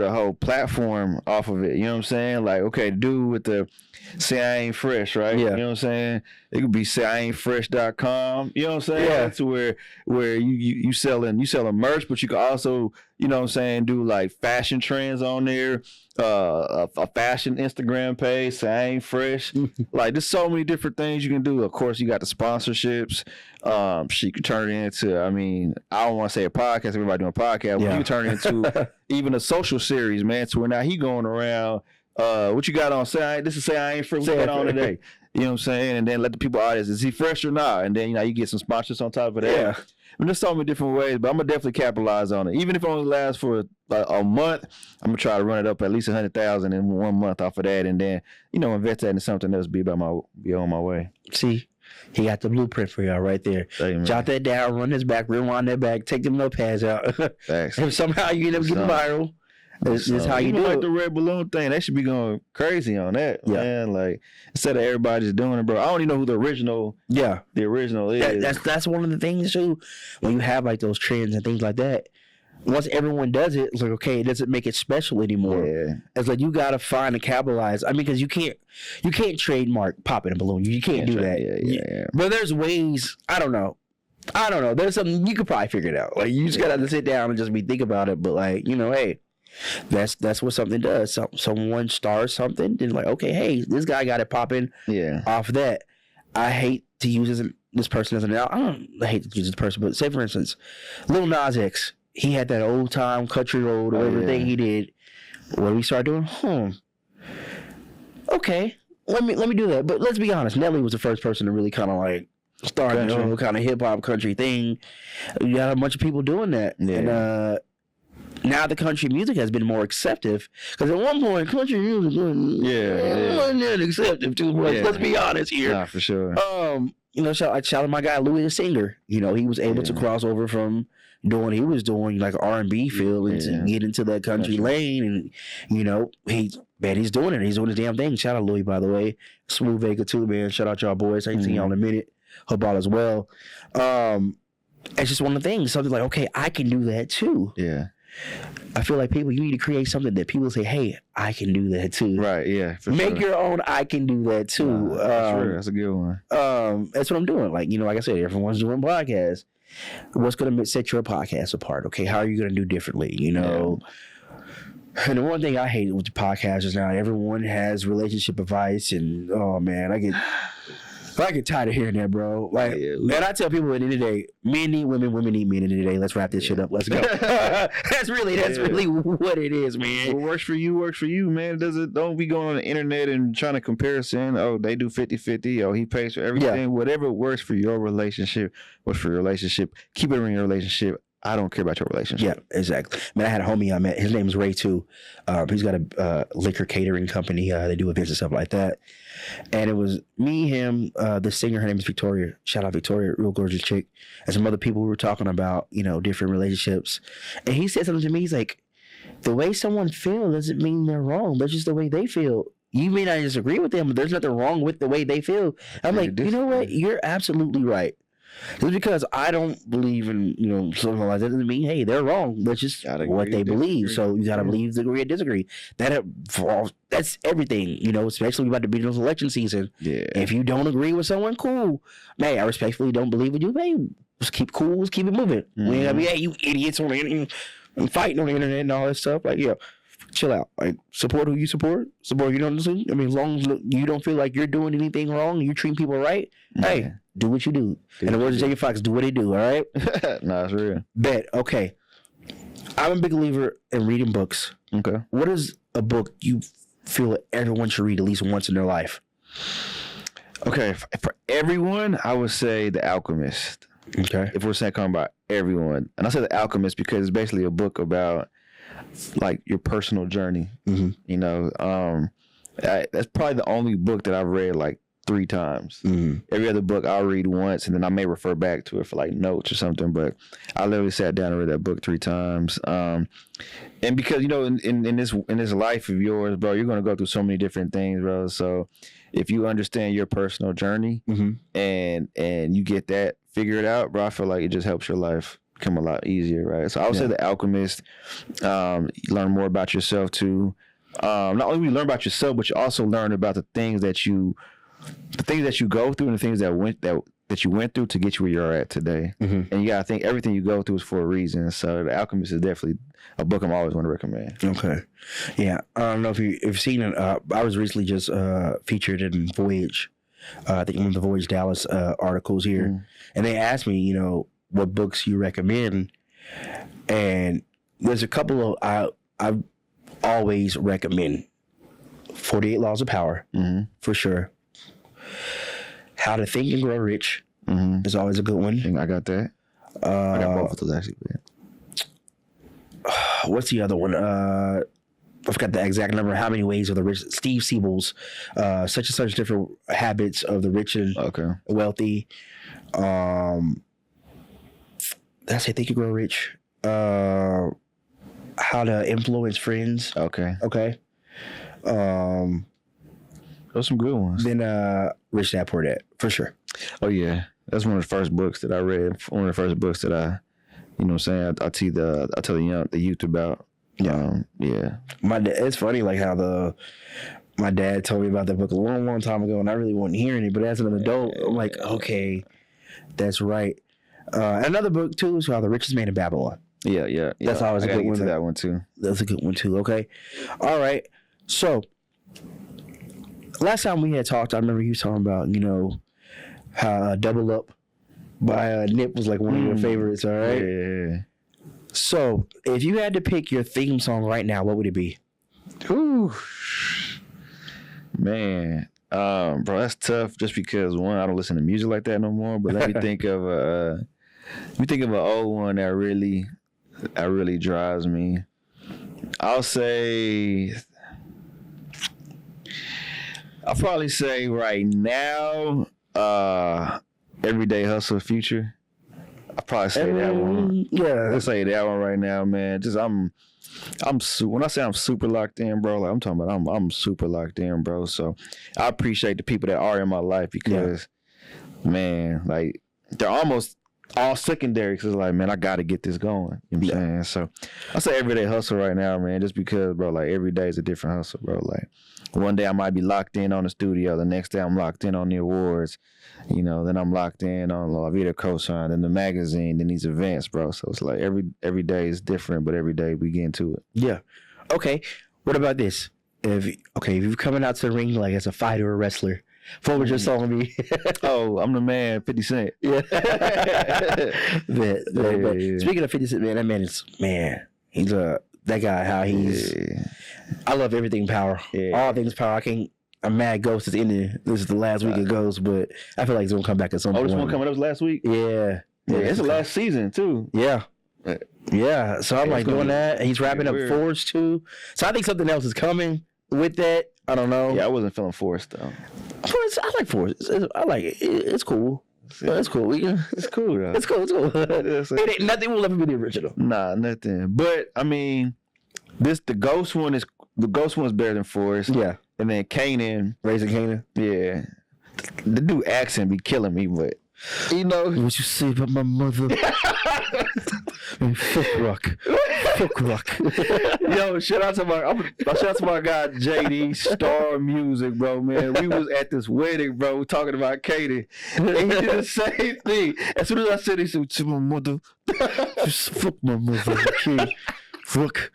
a whole platform off of it. You know what I'm saying? Like, okay, dude with the say I ain't fresh, right? Yeah. You know what I'm saying? It could be sayIaintFresh.com. You know what I'm saying? Yeah. That's where you selling merch, but you can also, you know what I'm saying, do like fashion trends on there, a fashion Instagram page, say I ain't fresh. Like, there's so many different things you can do. Of course, you got the sponsorships. She could turn it into, I mean, I don't want to say a podcast, everybody doing a podcast, but you can turn it into even a social series, man, to where now he going around, what you got on? Say I ain't fresh. What you got on today? You know what I'm saying? And then let the people ask, is he fresh or not? And then, you get some sponsors on top of that. Yeah. I mean, there's so many different ways, but I'm going to definitely capitalize on it. Even if it only lasts for a month, I'm going to try to run it up at least 100,000 in 1 month off of that. And then, invest that into something else, be on my way. See, he got the blueprint for y'all right there. Hey, Jot that down, run this back, rewind that back, take them notepads out. Thanks. If somehow you end up getting viral, this is how you Even do like it. the red balloon thing, they should be going crazy on that, man. Like, instead of everybody just doing it, bro. I don't even know who the original is. That's one of the things too. When you have like those trends and things like that, once everyone does it, it's like, okay, it doesn't make it special anymore. Yeah. It's like you gotta find and capitalize. I mean, because you can't trademark popping a balloon. You can't do that. Yeah. But there's ways. I don't know. There's something you could probably figure it out. Like, you just gotta sit down and just think about it. But like, hey, that's what something does. Someone stars something, then like, okay, hey, this guy got it popping. Yeah. Off that, I hate to use this person as an I hate to use this person, but say for instance, Lil Nas X, he had that old time country road or everything he did. What did we start doing? Okay, let me do that. But let's be honest, Nelly was the first person to really kind of like start a kind of hip hop country thing. You got a bunch of people doing that, and now the country music has been more acceptive, because at one point country music wasn't that acceptive too much. Let's be honest here. Nah, for sure. Shout out my guy Louis the Singer. He was able to cross over from doing what he was doing, like R&B feel, and to get into that country lane, and he's doing it. He's doing his damn thing. Shout out Louis, by the way. Smooth Vega too, man. Shout out y'all boys. I ain't seen y'all in a minute. Hope all is well. It's just one of the things. Something like, okay, I can do that too. Yeah. I feel like you need to create something that people say, hey, I can do that too. Right, yeah. Make your own I can do that too. That's a good one. That's what I'm doing. Like I said, everyone's doing podcasts. What's going to set your podcast apart? Okay, how are you going to do differently? And the one thing I hate with the podcasters now, everyone has relationship advice, and oh man, I get tired of hearing that, bro. Like, man, I tell people at the end of the day, men need women, women need men at the end of the day. Let's wrap this shit up. Let's go. That's really what it is, man. What works for you, man. Don't be going on the internet and trying to comparison. Oh, they do 50-50. Oh, he pays for everything. Yeah. Whatever works for your relationship, works for your relationship. Keep it in your relationship. I don't care about your relationship. Yeah, exactly. Man, I had a homie I met. His name is Ray too. He's got a liquor catering company. They do events and stuff like that. And it was me, him, the singer. Her name is Victoria. Shout out Victoria, real gorgeous chick. And some other people we were talking about, different relationships. And he said something to me. He's like, the way someone feels doesn't mean they're wrong. That's just the way they feel. You may not disagree with them, but there's nothing wrong with the way they feel. I'm like, you know what? You're absolutely right. Just because I don't believe in, something like that doesn't mean, hey, they're wrong. That's just what they believe. So you got to believe, agree, or disagree. That's everything, especially about to be in this election season. Yeah. If you don't agree with someone, cool. Man, I respectfully don't believe in you. Hey, just keep cool. Let's keep it moving. Mm-hmm. We ain't gonna be, hey, you idiots on the internet and fighting on the internet and all that stuff. Like, yeah, chill out. Like, support who you support. Support who you don't listen. I mean, as long as you don't feel like you're doing anything wrong and you treat people right, hey, do what you do. And the words of Jay Fox, do what they do, all right? Nah, it's real. Bet. Okay. I'm a big believer in reading books. Okay. What is a book you feel that everyone should read at least once in their life? Okay. For everyone, I would say The Alchemist. Okay. If we're saying talking about everyone. And I say The Alchemist because it's basically a book about like your personal journey. Mm-hmm. That's probably the only book that I've read like 3 times. Mm-hmm. Every other book I'll read once and then I may refer back to it for like notes or something, but I literally sat down and read that book 3 times. And because in this life of yours, bro, you're gonna go through so many different things, bro. So if you understand your personal journey mm-hmm. and you get that figured out, bro, I feel like it just helps your life become a lot easier, right? So I would say The Alchemist. You learn more about yourself too. Not only will you learn about yourself, but you also learn about the things that you go through and the things that you went through to get you where you're at today. Mm-hmm. And you gotta think everything you go through is for a reason. So The Alchemist is definitely a book I'm always want to recommend. Okay. Yeah. I don't know if you've seen it. I was recently just featured in Voyage. I think one of the Voyage Dallas articles here. Mm-hmm. And they asked me, what books you recommend. And there's a couple of I always recommend 48 Laws of Power, mm-hmm. for sure. How to Think and Grow Rich mm-hmm. is always a good one. I got that. I got both of those actually. What's the other one? I forgot the exact number. How Many Ways of the Rich? Steve Siebel's Such and Such Different Habits of the Rich and Wealthy. That's it. Think and Grow Rich. How to Influence Friends. Okay. Those some good ones. Then Rich Dad Poor Dad, for sure. Oh yeah, that's one of the first books that I read. One of the first books that I I tell the youth about. Yeah. My dad. It's funny like how my dad told me about that book a long time ago, and I really wasn't hearing it. But as an adult, I'm like, okay, that's right. Another book too is How the Richest Man in Babylon. Yeah. That's always a good one. That one too. That's a good one too. Okay, all right. So last time we had talked, I remember you talking about how Double Up by Nip was like one of your favorites. All right. Yeah. So if you had to pick your theme song right now, what would it be? Ooh, man. Bro, that's tough. Just because one, I don't listen to music like that no more. But let me think of an old one that really drives me. I'll probably say right now, Everyday Hustle Future. I'll probably say that one. Yeah, I'll say that one right now, man. Just when I say I'm super locked in, bro, like I'm talking about I'm super locked in, bro. So I appreciate the people that are in my life because, man, like they're almost all secondary because like, man, I got to get this going. You know what I'm saying? So I say Everyday Hustle right now, man, just because, bro, like every day is a different hustle, bro. Like one day I might be locked in on the studio, the next day I'm locked in on the awards, then I'm locked in on La Vida COSIGN, then the magazine, then these events, bro. So it's like every day is different, but every day we get into it. Yeah. Okay. What about this? If you're coming out to the ring like as a fighter or wrestler, What was your song to be? Oh, I'm the man, 50 Cent. Yeah. But speaking of 50 Cent, man, that man is he's that guy. How he's. Yeah. I love everything Power. Yeah. All things Power. I'm mad Ghost is ending. This is the last week of Ghost, but I feel like it's gonna come back at some point. Oh, this one coming up last week? Yeah. Yeah, it's the last season too. Yeah. Right. Yeah. So I'm like doing that. And he's wrapping up weird. Force too. So I think something else is coming with that. I don't know. Yeah, I wasn't feeling forced though. Force, I like Force. I like it. It's cool. It's cool. It's cool though. It's cool. It ain't, nothing will ever be the original. Nah, nothing. But I mean, the Ghost one is better than Forrest. Yeah. And then Kanan, Raising Canaan. yeah. The dude accent be killing me, but you know, What you say about my mother? Fuck rock. Fuck rock. yo, shout out to my guy JD Star Music, bro. Man, we was at this wedding, bro, talking about Katie, and he did the same thing. As soon as I said, he said to my mother, Just fuck my mother. Okay. Rook.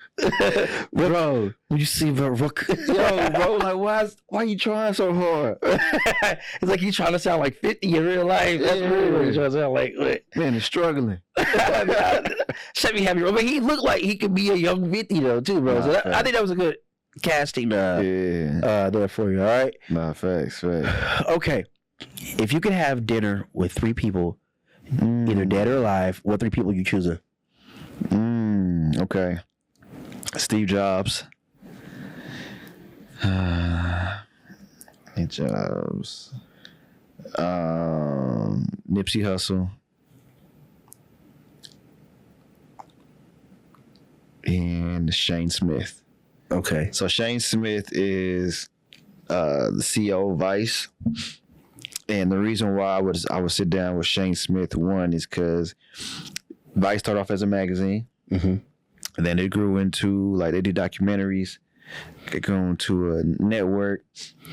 bro. What you say about Rook? Yo, bro, like why you trying so hard? It's like he's trying to sound like 50 in real life. That's really what he's trying to sound like. Man, he's struggling. Should be happy. But he looked like he could be a young 50 though, too, bro. So I think that was a good casting Yeah. there for you, all right? Nah, facts. Okay. If you could have dinner with 3 people, either dead or alive, what 3 people you choosing? Okay. Steve Jobs. Jobs. Nipsey Hussle. And Shane Smith. Okay. So Shane Smith is the CEO of Vice. And the reason why I would sit down with Shane Smith, one, is because Vice started off as a magazine. Mm-hmm. And then it grew into, like, they did documentaries. It grew into a network.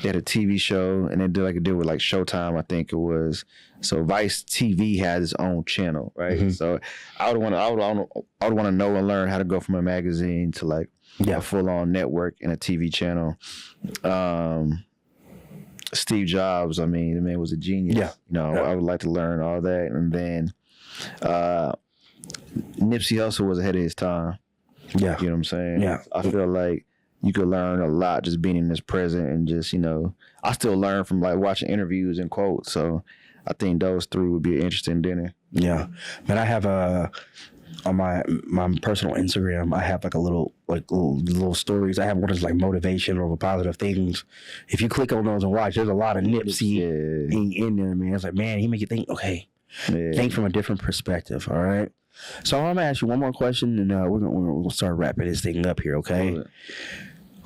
They had a TV show, and they did like a deal with like Showtime, I think it was. So Vice TV had its own channel, right? Mm-hmm. So I would want to know and learn how to go from a magazine to like a full-on network and a TV channel. Steve Jobs, I mean, the man was a genius. Yeah. You know, I would like to learn all that. And then Nipsey Hussle was ahead of his time. Yeah. You know what I'm saying? Yeah. I feel like you could learn a lot just being in this present and just, you know, I still learn from like watching interviews and quotes. So I think those 3 would be an interesting dinner. Yeah. But I have on my personal Instagram, I have like little stories. I have one that's like motivation or positive things. If you click on those and watch, there's a lot of Nipsey in there, man. It's like, man, he make you think, okay, think from a different perspective. All right. So I'm gonna ask you one more question, and we're gonna start wrapping this thing up here, okay?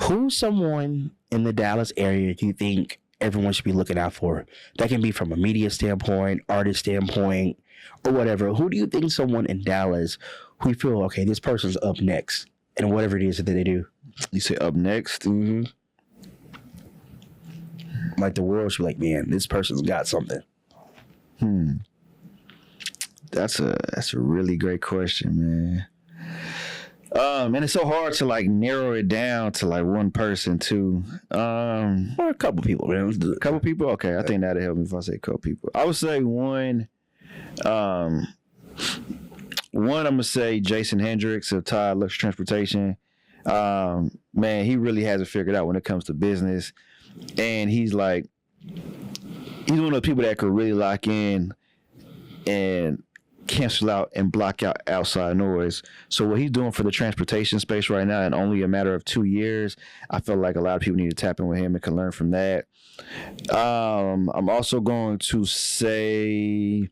Who's someone in the Dallas area you think everyone should be looking out for? That can be from a media standpoint, artist standpoint, or whatever. Who do you think someone in Dallas who you feel, okay, this person's up next, and whatever it is that they do? You say up next? Mm-hmm. Like the world should be like, man, this person's got something. That's a really great question, man. And it's so hard to like narrow it down to like one person too. Or a couple people, man. A couple people? Okay, I think that'll help me if I say a couple people. I would say one, I'm gonna say Jason Hendricks of Tide Luxury Transportation. Man, he really has it figured out when it comes to business. And he's one of the people that could really lock in and cancel out and block out outside noise. So what he's doing for the transportation space right now in only a matter of 2 years, I feel like a lot of people need to tap in with him and can learn from that. I'm also going to say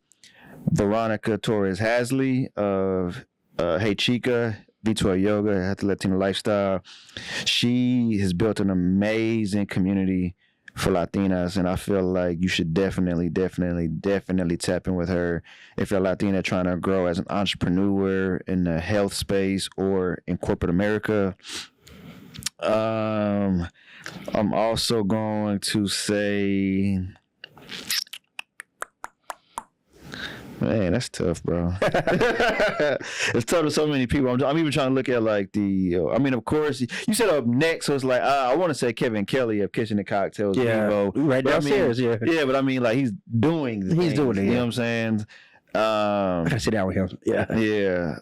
Veronica Torres Hasley of Hey Chica, V12 Yoga, Healthy Latino Lifestyle. She has built an amazing community for Latinas, and I feel like you should definitely tap in with her if you're a Latina trying to grow as an entrepreneur in the health space or in corporate America. I'm also going to say, Man, that's tough, bro. It's tough to so many people. I'm even trying to look at like I mean, of course, you said up next, so it's like I want to say Kevin Kelly of Kitchen and Cocktails. Yeah, Vivo. right But downstairs. I mean, Yeah, but I mean, like he's doing. He's doing it, You know yeah. what I'm saying? I gotta sit down with him. Yeah. Yeah.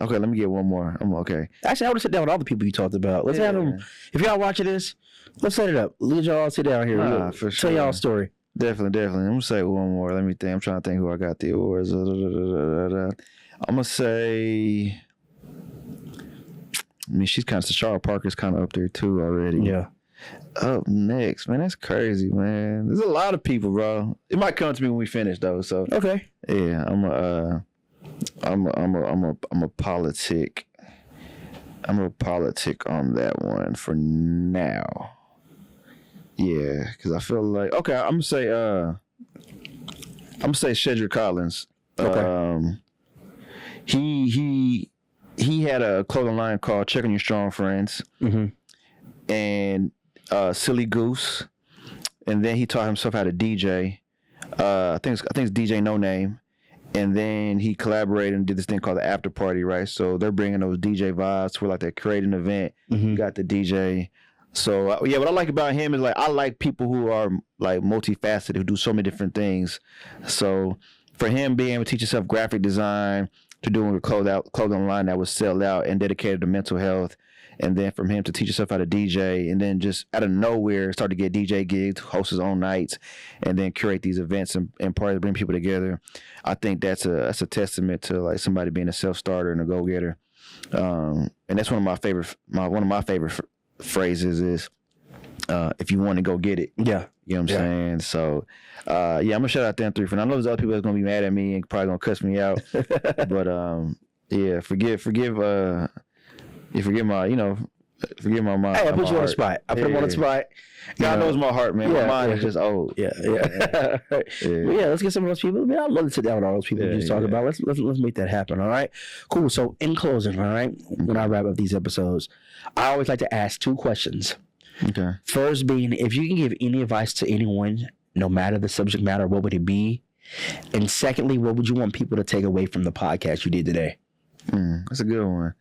Okay. Let me get one more. I'm okay. Actually, I want to sit down with all the people you talked about. Let's have them. If y'all watching this, let's set it up. Let y'all sit down here. Nah, for sure. Tell y'all a story. Definitely. I'm gonna say one more. Let me think. I'm trying to think who I got the awards. I'm gonna say. I mean, she's kind of Shara Parker's kind of up there too already. Yeah. Up next, man. That's crazy, man. There's a lot of people, bro. It might come to me when we finish though. So Okay. yeah, I'm a politic. I'm a politic on that one for now. Yeah, because I feel like I'm gonna say Cedric Collins. Okay. He had a clothing line called Check on Your Strong Friends, and Silly Goose, and then he taught himself how to DJ. I think it's DJ No Name, and then he collaborated and did this thing called the After Party, right? So they're bringing those DJ vibes for like they're creating an event. Got the DJ. So what I like about him is like I like people who are like multifaceted, who do so many different things. So for him being able to teach himself graphic design, to doing a clothing line that was sell out and dedicated to mental health, and then from him to teach himself how to DJ, and then just out of nowhere start to get DJ gigs, host his own nights, and then curate these events and parties, bring people together. I think that's a testament to like somebody being a self-starter and a go-getter. And that's one of my favorite phrases is if you want to go get it. Yeah. You know what I'm saying? So I'm gonna shout out them three. For I know there's other people that's gonna be mad at me and probably gonna cuss me out. But forgive my Hey, I put you on the heart. spot. I put him on the spot. God knows my heart, man. My mind is just old. Yeah. Let's get some of those people. Man, I'd love to sit down with all those people you just talked about. Let's make that happen. All right. Cool. So in closing, all right, when I wrap up these episodes, I always like to ask two questions. Okay. First being, if you can give any advice to anyone, no matter the subject matter, what would it be? And secondly, what would you want people to take away from the podcast you did today? That's a good one.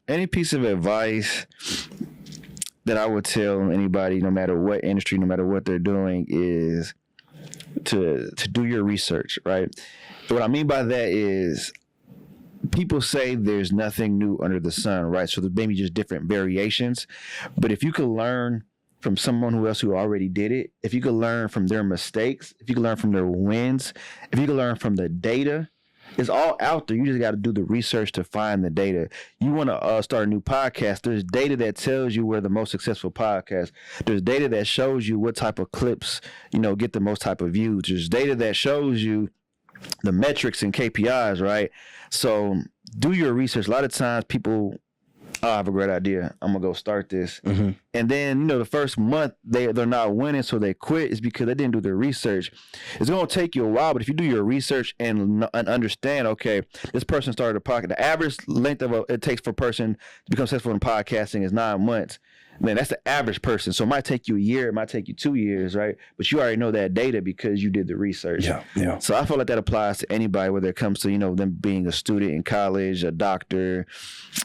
Any piece of advice that I would tell anybody, no matter what industry, no matter what they're doing, is to do your research, right? So what I mean by that is people say there's nothing new under the sun, right? So there's maybe just different variations. But if you could learn from someone who already did it, if you could learn from their mistakes, if you could learn from their wins, if you could learn from the data, it's all out there. You just got to do the research to find the data. You want to start a new podcast. There's data that tells you where the most successful podcast. There's data that shows you what type of clips, get the most type of views. There's data that shows you the metrics and KPIs, right? So do your research. A lot of times people, I have a great idea. I'm going to go start this. And then, the first month they're not winning, so they quit. It's because they didn't do their research. It's going to take you a while, but if you do your research and understand, okay, this person started a podcast. The average length of it takes for a person to become successful in podcasting is 9 months. Man, that's the average person. So it might take you a year, it might take you 2 years, right? But you already know that data because you did the research. Yeah. So I feel like that applies to anybody, whether it comes to, them being a student in college, a doctor.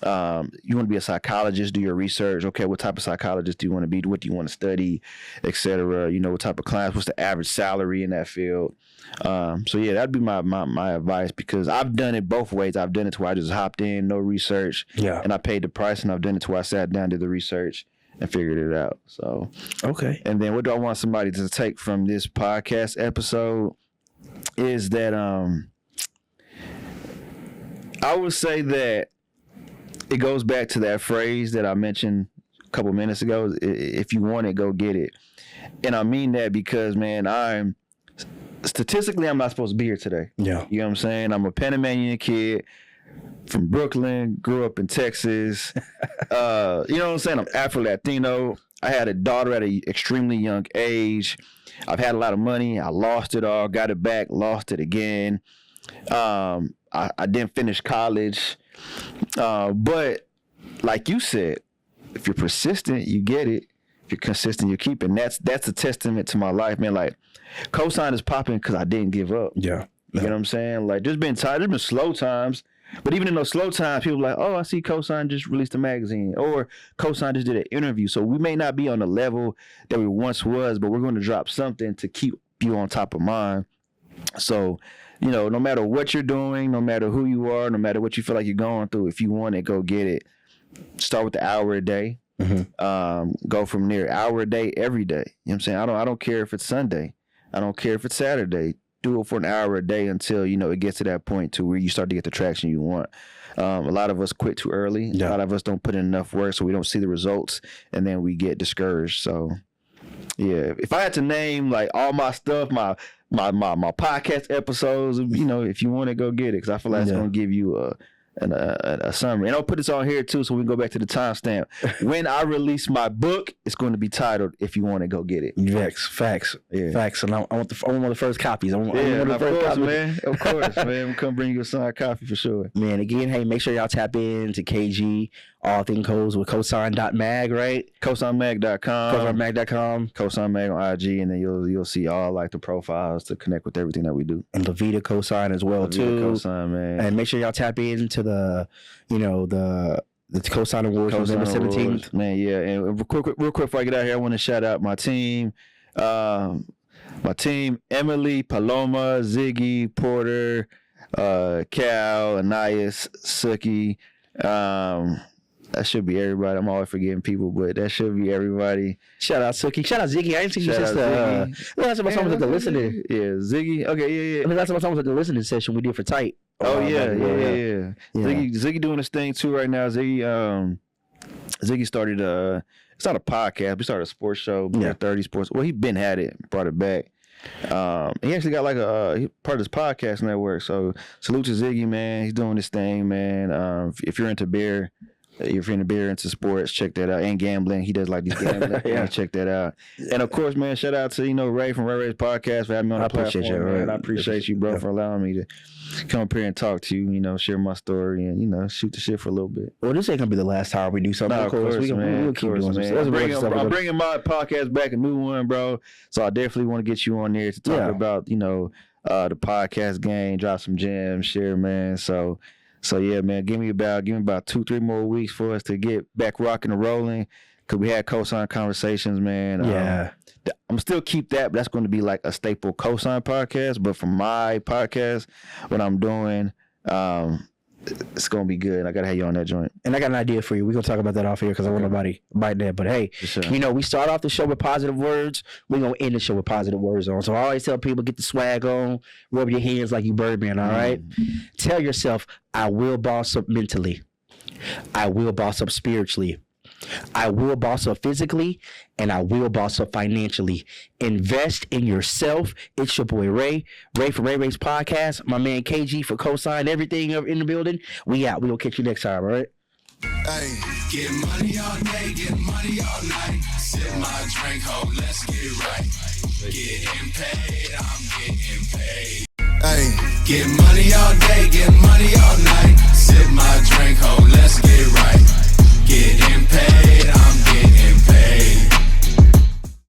You want to be a psychologist, do your research. Okay, what type of psychologist do you want to be? What do you want to study, et cetera? What type of class, what's the average salary in that field? That'd be my advice, because I've done it both ways. I've done it to where I just hopped in, no research, and I paid the price, and I've done it to where I sat down, did the research, and figured it out. So okay. And then what do I want somebody to take from this podcast episode is that I would say that it goes back to that phrase that I mentioned a couple minutes ago. If you want it, go get it. And I mean that because, man, statistically I'm not supposed to be here today. Yeah. You know what I'm saying? I'm a Panamanian kid from Brooklyn, grew up in Texas. You know what I'm saying? I'm Afro-Latino. I had a daughter at an extremely young age. I've had a lot of money. I lost it all, got it back, lost it again. I didn't finish college. But like you said, if you're persistent, you get it. you're consistent, you keep it. And that's a testament to my life, man. Like, COSIGN is popping because I didn't give up. Yeah. You know what I'm saying? Like, there's been slow times, but even in those slow times, people are like, oh, I see COSIGN just released a magazine, or COSIGN just did an interview. So we may not be on the level that we once was, but we're going to drop something to keep you on top of mind. So, you know, no matter what you're doing, no matter who you are, no matter what you feel like you're going through, if you want it, go get it. Start with the hour a day. Go from there, hour a day, every day. You know what I'm saying? I don't care if it's Sunday. I don't care if it's Saturday. Do it for an hour a day until, you know, it gets to that point to where you start to get the traction you want. A lot of us quit too early. A lot of us don't put in enough work, so we don't see the results, and then we get discouraged. So, yeah, if I had to name like all my stuff, my podcast episodes, you know, if you want to, go get it, because I feel like it's gonna give you a summary. And I'll put this on here too, so we can go back to the timestamp. When I release my book, it's going to be titled "If You Want to Go Get It." Facts. And I want one of the first copies. I want one of the of first course, copies. man. Of course, man. I'm come bring you a signed copy for sure. Man, again, hey, make sure y'all tap into KG, all things codes with cosign.mag, right? COSIGNmag.com. COSIGNmag.com. COSIGNmag on IG, and then you'll see all like the profiles to connect with everything that we do. And Lavita COSIGN as well, too. COSIGN, man. And make sure y'all tap into the COSIGN Awards on November 17th. Man, yeah. And real quick before I get out here, I want to shout out my team. Emily, Paloma, Ziggy, Porter, Cal, Anais, Suki. That should be everybody. I'm always forgetting people, but that should be everybody. Shout out Suki. Shout out Ziggy. I didn't see you since last time I was at the listening. Yeah, Ziggy. Okay, yeah. I mean, last time I was at the listening session we did for Tight. Oh, yeah. Ziggy doing his thing too right now. Ziggy started it's not a podcast. We started a sports show, 30 Sports. Well, he been had it, brought it back. He actually got like a part of his podcast network. So salute to Ziggy, man. He's doing his thing, man. If you're into beer, into sports, check that out. And gambling, he does like these gambling. Check that out. And of course, man, shout out to Ray from Ray's podcast for having me on the platform. Man. I appreciate you, bro, for allowing me to come up here and talk to you. Share my story and shoot the shit for a little bit. Well, this ain't gonna be the last time we do something. Of course, we'll keep doing man. I'm bringing my podcast back, a new one, bro. So I definitely want to get you on there to talk about the podcast game, drop some gems, share, man. So yeah, man, give me about 2-3 more weeks for us to get back rocking and rolling. Cause we had COSIGN conversations, man. I'm still keep that, but that's going to be like a staple COSIGN podcast. But for my podcast, what I'm doing, it's going to be good. I got to have you on that joint. And I got an idea for you. We're going to talk about that off here because I want nobody bite that. But hey, we start off the show with positive words. We're going to end the show with positive words on. So I always tell people, get the swag on, rub your hands like you Birdman, all right? Tell yourself, I will boss up mentally. I will boss up spiritually. I will boss up physically, and I will boss up financially. Invest in yourself. It's your boy Ray from Ray's podcast. My man KG for COSIGN. Everything in the building. We out. We'll catch you next time, all right? Hey, get money all day, get money all night. Sip my drink, ho, let's get right. Getting paid, I'm getting paid. Hey, get money all day, get money all night. Sip my drink, ho, let's get right. Getting paid, I'm getting